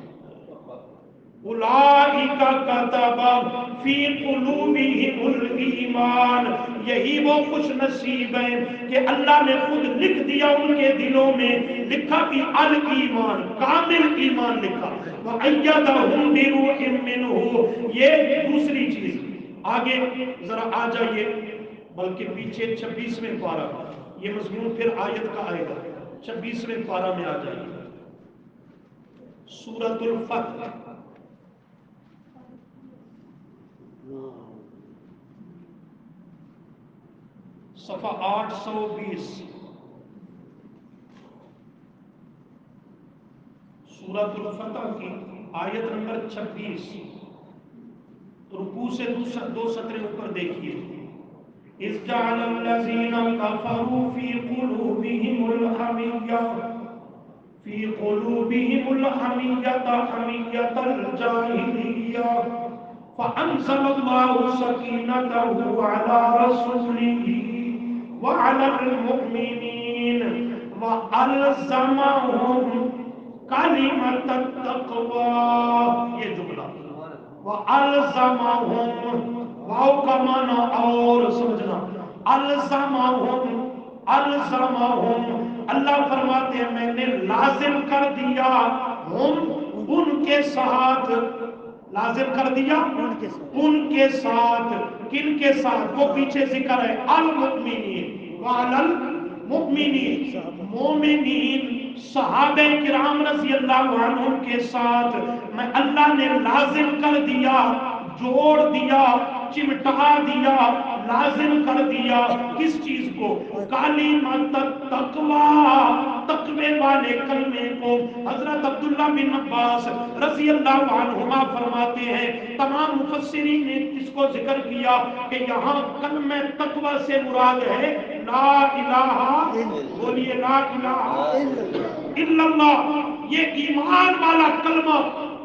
[SPEAKER 1] اولئک کتب فی قلوبہم الایمان، یہی وہ خوش نصیب ہیں کہ اللہ نے خود لکھ دیا ان کے دلوں میں، لکھا بھی الایمان، کامل ایمان لکھا، وَأَيَّدَهُم بِرُوحٍ مِّنْهُ۔ یہ دوسری چیز۔ آگے ذرا آ جائیے، بلکہ پیچھے 26ویں پارہ، یہ مضمون پھر آیت کا آئے گا، 26ویں پارہ میں آ جائیے، سورۃ الفتح، صفحہ 820، سورۃ الفتح کی آیت نمبر 26، رکوع سے دو سطریں اوپر دیکھیے۔ اذ جعل الذین کفروا فی قلوبہم الحمیۃ حمیۃ الجاہلیہ فأنزل اللہ سکینتہ علی رسولہ وعلى المؤمنين وألزمهم كلمة التقوى۔ یہ جملہ وألزمهم، واو کا معنی اور سمجھنا، الزمهم، اللہ فرماتے ہیں میں نے لازم کر دیا ہم ان کے ساتھ، لازم کر دیا ان کے ساتھ، کن کے ساتھ؟ وہ پیچھے ذکر ہے المؤمنین وعلی المؤمنین، مومنین صحابہ کرام رضی اللہ عنہم کے ساتھ میں اللہ نے لازم کر دیا، جوڑ دیا، چمٹا دیا، لازم کر دیا کس چیز کو؟ کلمۃ التقوی، تقوی والے کلمے کو۔ حضرت عبداللہ بن عباس رضی اللہ عنہما فرماتے ہیں، تمام مفسرین نے اس کو ذکر کیا کہ یہاں کلمہ تقوی سے مراد ہے لا الہ، بولیے لا الہ الا اللہ، یہ ایمان والا کلمہ،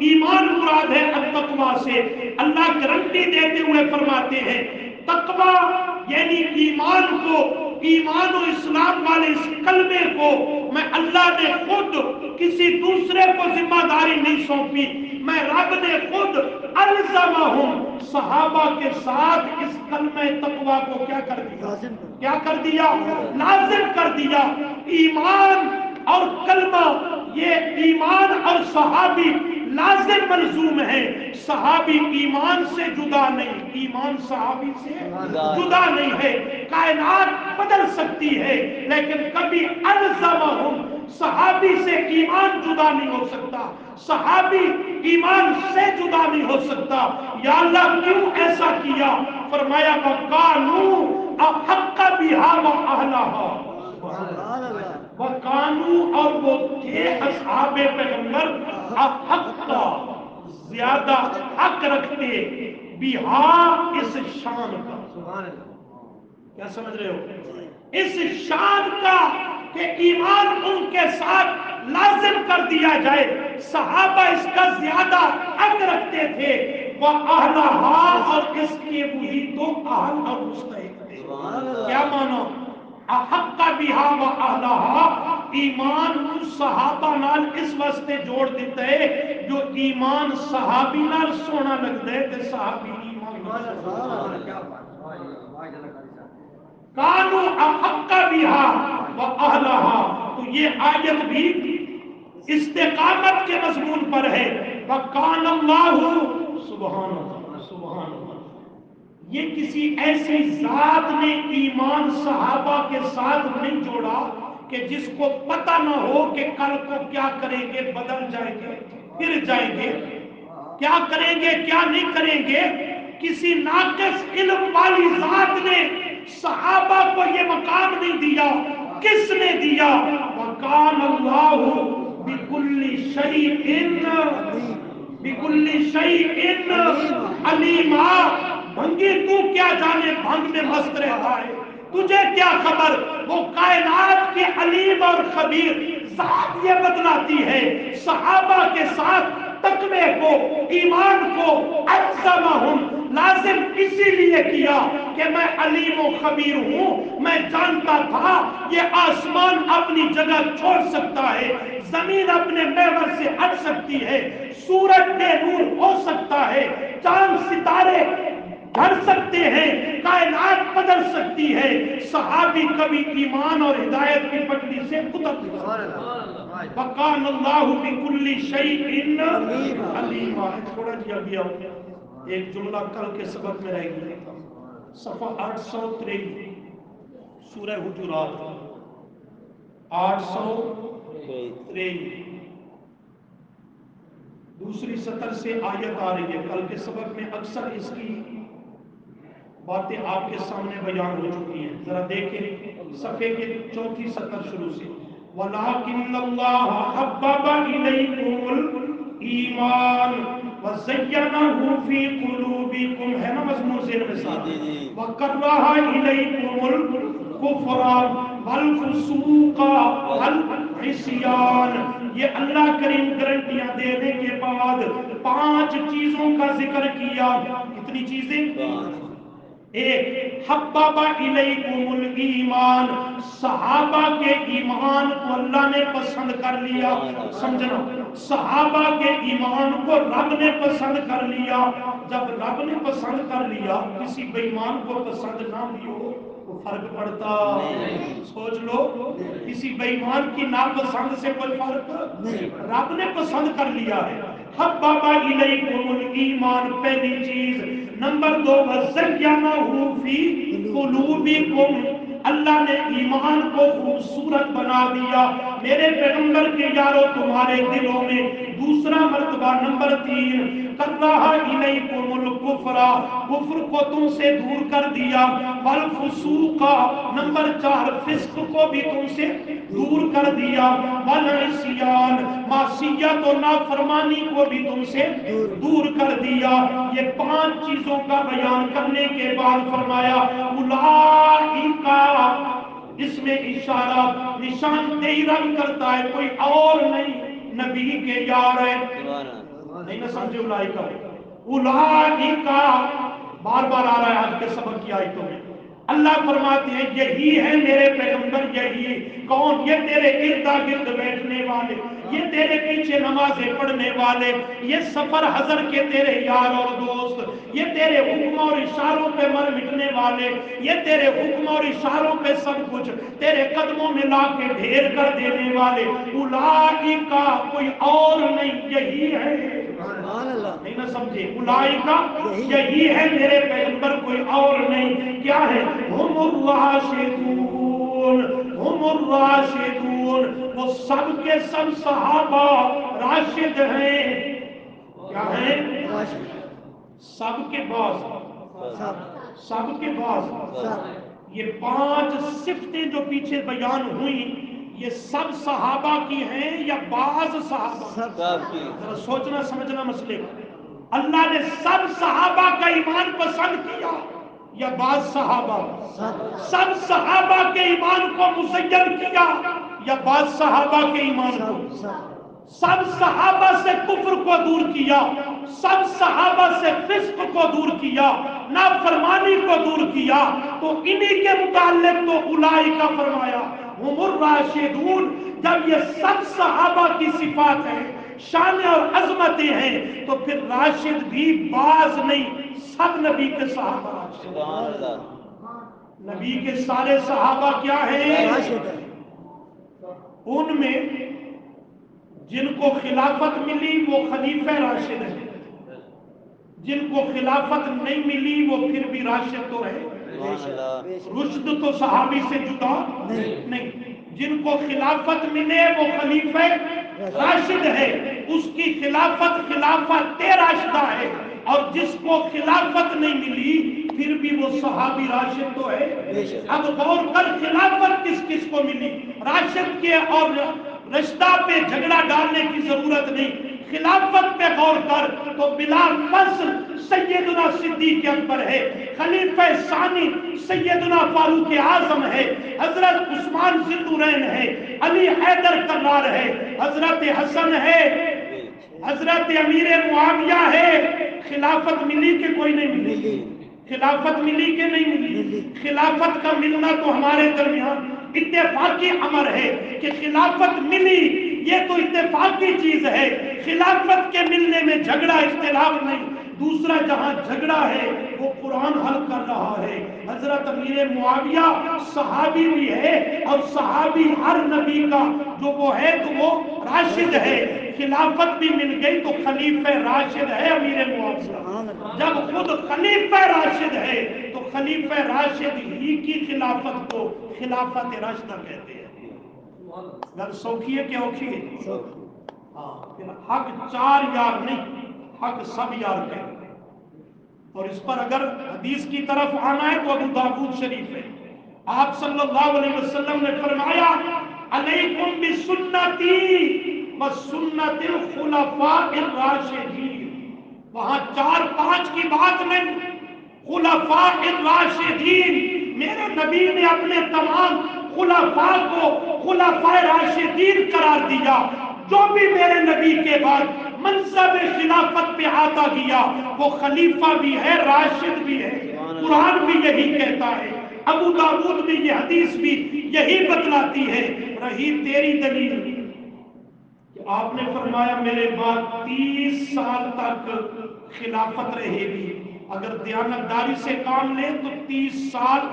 [SPEAKER 1] ایمان مراد ہے التقوی سے۔ اللہ گارنٹی دیتے ہوئے فرماتے ہیں تقوی یعنی ایمان کو، ایمان و اسلام والے اس کلمے کو میں اللہ نے خود کسی دوسرے کو ذمہ داری نہیں سونپی، میں رب نے خود الزمہم صحابہ کے ساتھ اس کلمہ تقوی کو کیا کر دیا لازم کر دیا ایمان اور کلمہ یہ ایمان اور صحابی لازم ملزوم ہے صحابی ایمان سے جدا نہیں ایمان صحابی سے جدا نہیں ہے کائنات بدل سکتی ہے لیکن کبھی الزمہم صحابی سے ایمان جدا نہیں ہو سکتا صحابی ایمان سے جدا نہیں ہو سکتا یا اللہ کیوں ایسا کیا فرمایا وَقَانُوا أَحَقَّ بِهَا وَأَهْلَهَا وَقَانُوا اور وہ تھے اصحاب پیغمبر احق زیادہ حق رکھتے بِهَا اس شان کا کیا سمجھ رہے ہو اس شان کا کہ ایمان ان کے ساتھ لازم کر دیا جائے صحابہ اس کا زیادہ حق رکھتے تھے وَأَهْلَهَا اور اس کے وہی دو اہل اور مستحق تھے کیا معنی احق بها وَأَهْلَهَا ایمان ان صحابہ نال اس واسطے جوڑ دیتا ہے جو ایمان صحابی نال سونا لگتا ہے تے صحابی ایمان کانو احق بها وَأَهْلَهَا تو یہ آیت بھی استقامت کے مضمون پر ہے وَقَانَ اللَّهُ سبحان اللہ یہ کسی ایسی ذات نے ایمان صحابہ کے ساتھ نہیں جوڑا کہ جس کو پتہ نہ ہو کہ کل کو کیا کریں گے بدل جائیں گے پھر جائیں گے کیا کریں گے کیا نہیں کریں گے کسی ناقص علم والی ذات نے صحابہ کو یہ مقام نہیں دیا کس نے دیا وَقَانَ اللَّهُ بِكُلِّ شَيْءٍ عَلِيمًا بھنگی تو کیا جانے بھنگ میں مست رہتا ہے تجھے کیا خبر وہ کائنات کے علیم اور خبیر ذات یہ بتلاتی ہے صحابہ کے ساتھ تقوی کو ایمان کو الزمہم لازم اسی لیے کیا کہ میں علیم و خبیر ہوں میں جانتا تھا یہ آسمان اپنی جگہ چھوڑ سکتا ہے زمین اپنے محور سے ہٹ سکتی ہے سورج بے نور ہو سکتا ہے چاند ستارے گھڑ سکتے ہیں کائنات بدل سکتی ہے صحابی کبھی ایمان اور ہدایت کی پٹڑی سے اتر نہیں سکتے وَقَانَ اللَّهُ بِكُلِّ شَيْءٍ عَلِيمًا تھوڑا جی ابھی آؤ ایک جملہ کل کے سبق میں رہ گیا صفحہ 823 سورہ حجرات 823 دوسری سطر سے آیت آ رہی ہے کل کے سبق میں اکثر اس کی باتیں آپ کے سامنے بیان ہو چکی ہیں ذرا دیکھیں صفحے کے چوتھی سطر شروع سے وَلَٰكِنَّ اللَّهَ حَبَّبَ إِلَيْكُمُ الْإِيمَانَ وَزَيَّنَهُ فِي قُلُوبِكُمْ ہے نا مضمون ذہن میں ساتھ وَكَرَّهَ إِلَيْكُمُ الْكُفْرَ وَالْفُسُوقَ وَالْعِصْيَانَ یہ اللہ کریم گارنٹیاں دینے کے بعد 5 چیزوں کا ذکر کیا کتنی چیزیں ایک حبب الیکم الایمان صحابہ کے ایمان کو اللہ نے پسند کر لیا سمجھنا صحابہ کے ایمان کو رب نے پسند کر لیا جب رب نے پسند کر لیا کسی بے ایمان کو پسند نہ بھی ہو تو فرق پڑتا سوچ لو کسی بے ایمان کی ناپسند سے کوئی فرق نہیں رب نے پسند کر لیا ہے حبب الیکم الایمان پہلی چیز نمبر 2 وَزَيَّنَهُ فِي قُلُوبِكُمْ اللہ نے ایمان کو خوبصورت بنا دیا میرے پیغمبر کے یارو تمہارے دلوں میں دوسرا مرتبہ نمبر 3 کَرَّهَ إِلَيْكُمُ الْكُفْرَ کفر کو تم سے دور کر دیا وَالْفُسُوقَ نمبر 4 فسق کو بھی تم سے دور کر دیا وَالْعِصْيَانَ معصیت و نافرمانی کو بھی تم سے دور کر دیا یہ 5 چیزوں کا بیان کرنے کے بعد فرمایا اولئک اس میں اشارہ نشاندہی رنگ کرتا ہے کوئی اور نہیں نبی کے یار ہے نہیں نہ سمجھے اولئک بار بار آ رہا ہے آج کے سبق کی آیتوں میں اللہ فرماتے ہیں یہی ہے میرے پیغمبر، یہی کون؟ یہ تیرے ارد گرد بیٹھنے والے، یہ تیرے پیچھے نمازیں پڑھنے والے، یہ سفر حضر کے تیرے یار اور دوست، یہ تیرے حکم اور اشاروں پہ مر مٹنے والے، یہ تیرے حکم اور اشاروں پہ سب کچھ تیرے قدموں میں لا کے ڈھیر کر دینے والے، اولئک کوئی اور نہیں، یہی ہے، نہیں نہ سمجھے، اولئک یہی ہے میرے پیغمبر، کوئی اور نہیں، کیا ہے؟ ہم الراشدون، ہم الراشدون، وہ سب کے سب صحابہ راشد ہیں، کیا ہیں؟ سب کے بعض، سب کے بعض، یہ 5 صفتیں جو پیچھے بیان ہوئی یہ سب صحابہ کی ہیں یا بعض صحابہ؟
[SPEAKER 2] سب کی۔
[SPEAKER 1] ذرا سوچنا سمجھنا مسئلے کو، اللہ نے سب صحابہ کا ایمان پسند کیا یا بعض صحابہ؟ سب صحابہ کے ایمان کو مزین کیا یا بعض صحابہ کے ایمان کو؟ سب صحابہ سے کفر کو دور کیا، سب صحابہ سے فسق کو دور کیا، نافرمانی کو دور کیا، تو انہی کے متعلق تو اولئک فرمایا ہم الراشدون۔ جب یہ سب صحابہ کی صفات ہیں، شان اور عظمتیں ہیں، تو پھر راشد بھی بعض نہیں، سب نبی کے صحابہ راشد۔
[SPEAKER 2] سبحان اللہ۔
[SPEAKER 1] نبی کے سارے صحابہ کیا ہیں؟ ان میں جن کو خلافت ملی وہ خلیفہ راشد ہیں، جن کو خلافت نہیں ملی وہ پھر بھی راشد تو ہے، رشد تو صحابی سے جدا نہیں، جن کو خلافت ملے وہ خلیفہ راشد ہے، اس کی خلافت خلافت راشدہ ہے، اور جس کو خلافت نہیں ملی پھر بھی وہ صحابی راشد تو ہے۔ اب غور کر، خلافت کس کس کو ملی؟ راشد کے اور رشدہ پہ جھگڑا ڈالنے کی ضرورت نہیں، خلافت پہ غور کر تو بلا فصل سیدنا صدیق اکبر ہے، خلیفہ ثانی سیدنا فاروق اعظم ہے، حضرت عثمان ذی النورین ہے، علی حیدر کرار ہے، حضرت حسن ہے، حضرت امیر معاویہ ہے۔ خلافت ملی کہ کوئی نہیں ملی؟ خلافت ملی کہ نہیں ملی؟ خلافت کا ملنا تو ہمارے درمیان اتفاقی امر ہے کہ خلافت ملی، یہ تو اتفاقی چیز ہے، خلافت کے ملنے میں جھگڑا اختلاف نہیں۔ دوسرا جہاں جھگڑا ہے وہ قرآن حل کر رہا ہے، حضرت امیر معاویہ صحابی بھی ہے، اور صحابی ہر نبی کا جو وہ ہے تو وہ راشد ہے، خلافت بھی مل گئی تو خلیفہ راشد ہے امیر معاویہ۔ جب خود خلیفہ راشد ہے تو خلیفہ راشد ہی کی خلافت کو خلافت راشدہ کہتے ہیں۔ گر سوکھی ہے کہ اوکھی ہے؟ پھر حق 4 یار نہیں، حق سب یار کہتے ہیں، اور اس پر اگر حدیث کی طرف آنا ہے تو ابو داؤد شریف ہے، آپ صلی اللہ علیہ وسلم نے فرمایا علیکم بسنتی وسنت الخلفاء الراشدین، وہاں 4-5 کی بات نہیں، خلفاء الراشدین، میرے نبی نے اپنے تمام خلفاء کو خلفاء راشدین قرار دیا، جو بھی میرے نبی کے بعد منصب خلافت پہ آتا گیا وہ خلیفہ بھی ہے راشد بھی ہے، قرآن بھی یہی کہتا ہے، ابو داؤد میں یہ حدیث بھی یہی بتلاتی ہے۔ رہی تیری دلیل کہ آپ نے فرمایا میرے بعد 30 سال تک خلافت رہے گی، اگر دیانتداری سے کام لیں تو 30 سال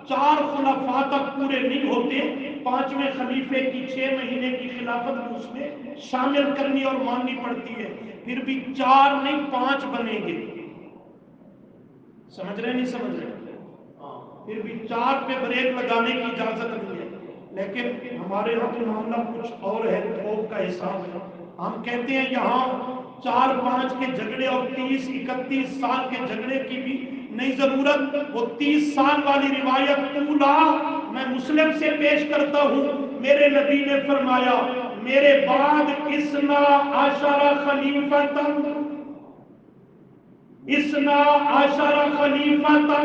[SPEAKER 1] 4 خلفاء تک پورے نہیں ہوتے، 5ویں خلیفے کی 6 مہینے کی خلافت بھی اس میں شامل کرنی اور ماننی پڑتی ہے، پھر بھی 4 نہیں 5 بنیں گے، سمجھ رہے نہیں سمجھ رہے؟ پھر بھی 4 پہ بریک لگانے کی اجازت نہیں ہے، لیکن ہمارے یہاں تو معاملہ کچھ اور ہے، تھوک کا حساب ہے، ہم کہتے ہیں یہاں 4-5 کے جھگڑے اور 30-31 سال کے جھگڑے کی بھی نہیں ضرورت، وہ 30 سال والی روایت اولا میں مسلم سے پیش کرتا ہوں، میرے نبی نے فرمایا میرے بعد 12 خلیفتاً، 12 خلیفتاً،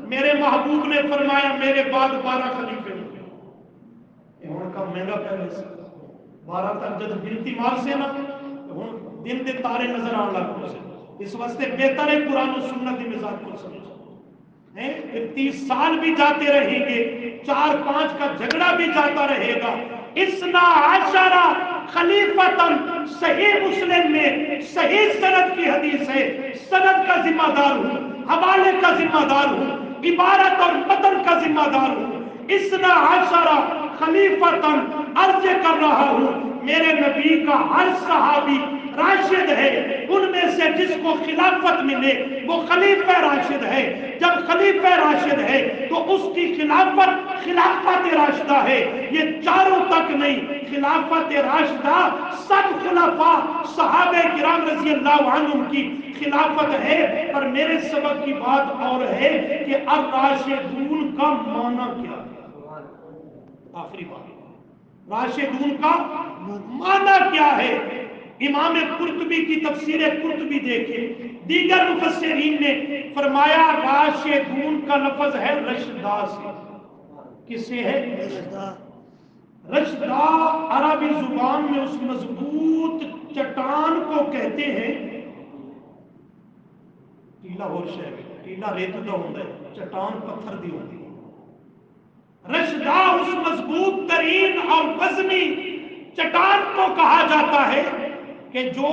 [SPEAKER 1] میرے محبوب نے فرمایا میرے بعد 12 خلیفے ہوئے، ہوں کا مہنگا پہلے سے 12 تک جب گنتی مار سے نا ہوں دن دے تارے نظر آن لگ سے، اس واسطے بہتر ہے قرآن و سنت کی مزاج کو سمجھو۔ پھر 30 سال بھی جاتے رہیں گے، 4-5 کا جھگڑا بھی جاتا رہے گا. 12 خلیفتاً صحیح مسلم میں صحیح سند کی حدیث ہے. سند کا ذمہ دار ہوں، حوالے کا ذمہ دار ہوں، عبارت اور متن کا ذمہ دار ہوں. 12 خلیفتاً عرض کر رہا ہوں، میرے نبی کا ہر صحابی راشد ہے. ان میں سے جس کو خلافت ملے وہ خلیفہ راشد ہے. جب خلیفہ راشد ہے تو اس کی خلافت راشدہ ہے. یہ چاروں تک نہیں، خلافت راشدہ سب خلفاء صحابہ کرام رضی اللہ عنہم کی خلافت ہے. پر میرے سبق کی بات اور ہے کہ الراشدون کا معنی کیا ہے. آخری بات، راشدون کا معنی کیا ہے. امام قرطبی کی تفسیر قرطبی دیکھیں، دیگر مفسرین نے فرمایا راشدون کا لفظ ہے رشدہ سے. کس سے ہے؟ رشدہ عربی زبان میں اس مضبوط چٹان کو کہتے ہیں. ٹیلا ہو شہر ٹیلا ریت دا ہوتا ہے، چٹان پتھر دی ہوتی ہے. رشدہ اس مضبوط ترین اور وزنی چٹان کو کہا جاتا ہے کہ جو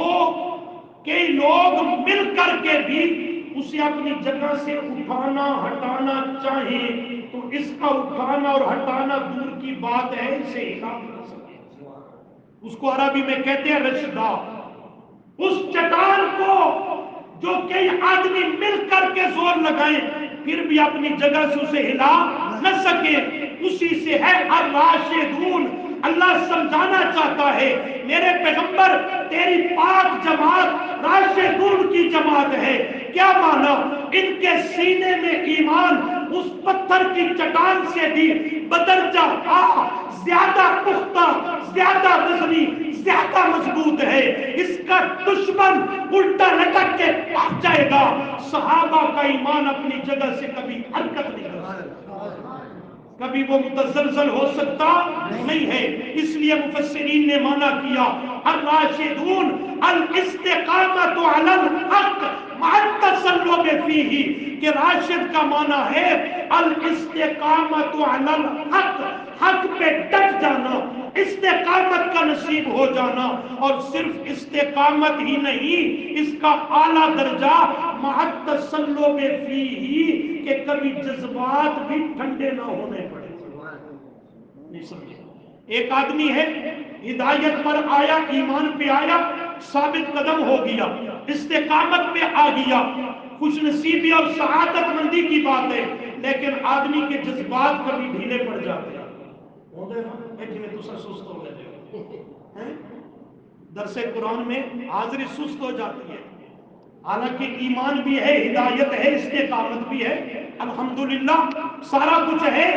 [SPEAKER 1] کئی لوگ مل کر کے بھی اسے اپنی جگہ سے اٹھانا ہٹانا چاہیں تو اس کا اٹھانا اور ہٹانا دور کی بات ہے، اسے ہلا نہیں سکتے. اس کو عربی میں کہتے ہیں رشدہ. اس چٹان کو جو کئی آدمی مل کر کے زور لگائیں پھر بھی اپنی جگہ سے اسے ہلا نہ سکے، اسی سے ہے الراشدون. اللہ سمجھانا چاہتا ہے میرے پیغمبر تیری پاک جماعت راشدون کی جماعت ہے. کیا مانا؟ ان کے سینے میں ایمان اس پتھر کی چٹان سے بھی بدرجہ زیادہ پختہ، زیادہ وزنی، زیادہ مضبوط ہے. اس کا دشمن الٹا لٹک کے پاس جائے گا. صحابہ کا ایمان اپنی جگہ سے کبھی حرکت نہیں کر سکتا، کبھی وہ متزلزل ہو سکتا نہیں ہے. اس لیے مفسرین نے مانا کیا الراشدون الاستقامت علی الحق مع التسلب فیہ، کہ راشد کا معنی ہے الاستقامت علی الحق، حق پہ ڈٹ جانا، استقامت کا نصیب ہو جانا. اور صرف استقامت ہی نہیں، اس کا اعلیٰ درجہ مع التسلب فیہ، کہ کبھی جذبات بھی ٹھنڈے نہ ہونے پڑے. نہیں سمجھے؟ ایک آدمی ہے ہدایت پر آیا، ایمان پہ آیا، ثابت قدم ہو گیا، استقامت پہ آ گیا، خوش نصیبی اور سعادت مندی کی بات ہے. لیکن آدمی کے جذبات کبھی ڈھیلے پڑ جاتے ہیں. سست ہو گئے، درس قرآن میں حاضری سست ہو جاتی ہے. حالانکہ ایمان بھی ہے، ہدایت ہے، استقامت بھی ہے، الحمدللہ سارا کچھ ہے.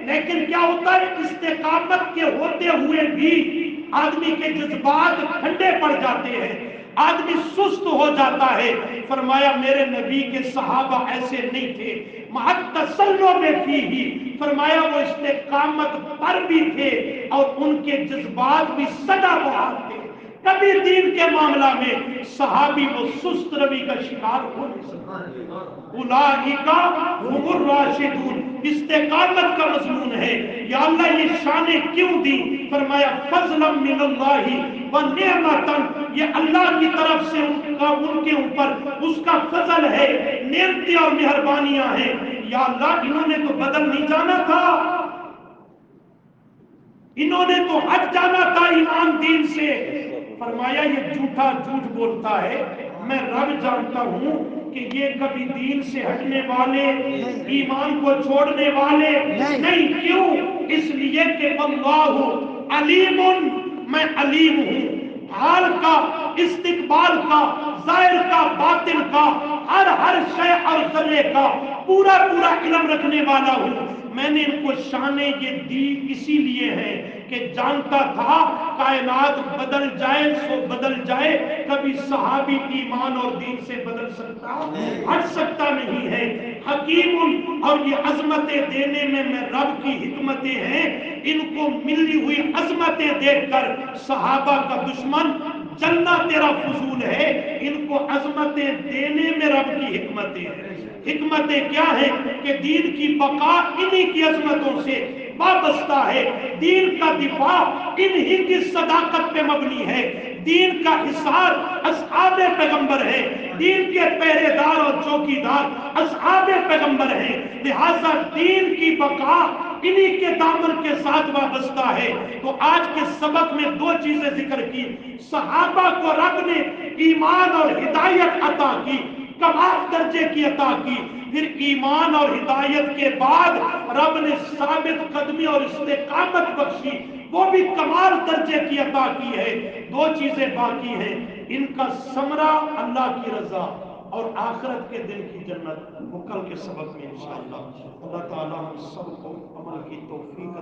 [SPEAKER 1] لیکن کیا ہوتا ہے استقامت کے ہوتے ہوئے بھی آدمی کے جذبات ٹھنڈے پڑ جاتے ہیں، آدمی سست ہو جاتا ہے. فرمایا میرے نبی کے صحابہ ایسے نہیں تھے، مع التسلب فیہ، فرمایا وہ استقامت پر بھی تھے اور ان کے جذبات بھی سدا بحال تھے. کبھی دین کے معاملہ میں صحابی وہ سست روی کا شکار ہو نہیں سکتا. اولئک هم الراشدون، استقامت کا مضمون ہے. یا اللہ یہ شانیں کیوں دی؟ فرمایا فضلا من اللہ ونعمتا، یہ اللہ کی طرف سے ان کے اوپر اس کا فضل ہے، نعمتیں اور مہربانیاں ہیں. یا اللہ انہوں نے تو بدل نہیں جانا تھا، انہوں نے تو ہٹ جانا تھا ایمان دین سے. فرمایا یہ جھوٹا جھوٹ بولتا ہے، میں رب جانتا ہوں کہ یہ کبھی دین سے ہٹنے والے، ایمان کو چھوڑنے والے نہیں. کیوں؟ اس لیے کہ اللہ علیم، میں علیم ہوں، حال کا، استقبال کا، ظاہر کا، باطن کا، ہر شے اور ذرے کا پورا علم رکھنے والا ہوں. میں نے ان کو شانیں یہ دی اسی لیے ہیں کہ جانتا تھا کائنات بدل جائے سو بدل جائے، کبھی صحابی ایمان اور دین سے بدل سکتا، ہٹ سکتا نہیں ہے. حکیم، اور یہ عظمتیں دینے میں رب کی حکمتیں ہیں. ان کو ملی ہوئی عظمتیں دیکھ کر صحابہ کا دشمن چلنا تیرا فضول ہے، ان کو عظمتیں دینے میں رب کی حکمتیں ہیں۔ حکمتیں کیا ہیں کہ دین کی بقا انہی کی عظمتوں سے وابستہ ہے، دین کا دفاع انہی کی صداقت پہ مبنی ہے، دین کا حصار اصحاب پیغمبر ہے، دین کے پہرے دار اور چوکیدار اصحاب پیغمبر ہیں، لہذا دین کی بقا انہی کے دامن کے ساتھ وابستہ ہے۔ تو آج کے سبق میں دو چیزیں ذکر کی، صحابہ کو رب نے ایمان اور ہدایت عطا کی، کمال درجے کی عطا کی، پھر ایمان اور ہدایت کے بعد رب نے ثابت قدمی اور استقامت بخشی، وہ بھی کمال درجے کی عطا کی ہے۔ دو چیزیں باقی ہیں، ان کا ثمرہ اللہ کی رضا اور آخرت کے دن کی جنت، وہ کل کے سبق میں انشاءاللہ۔ اللہ تعالیٰ ہم سب کو عمل کی توفیق عطا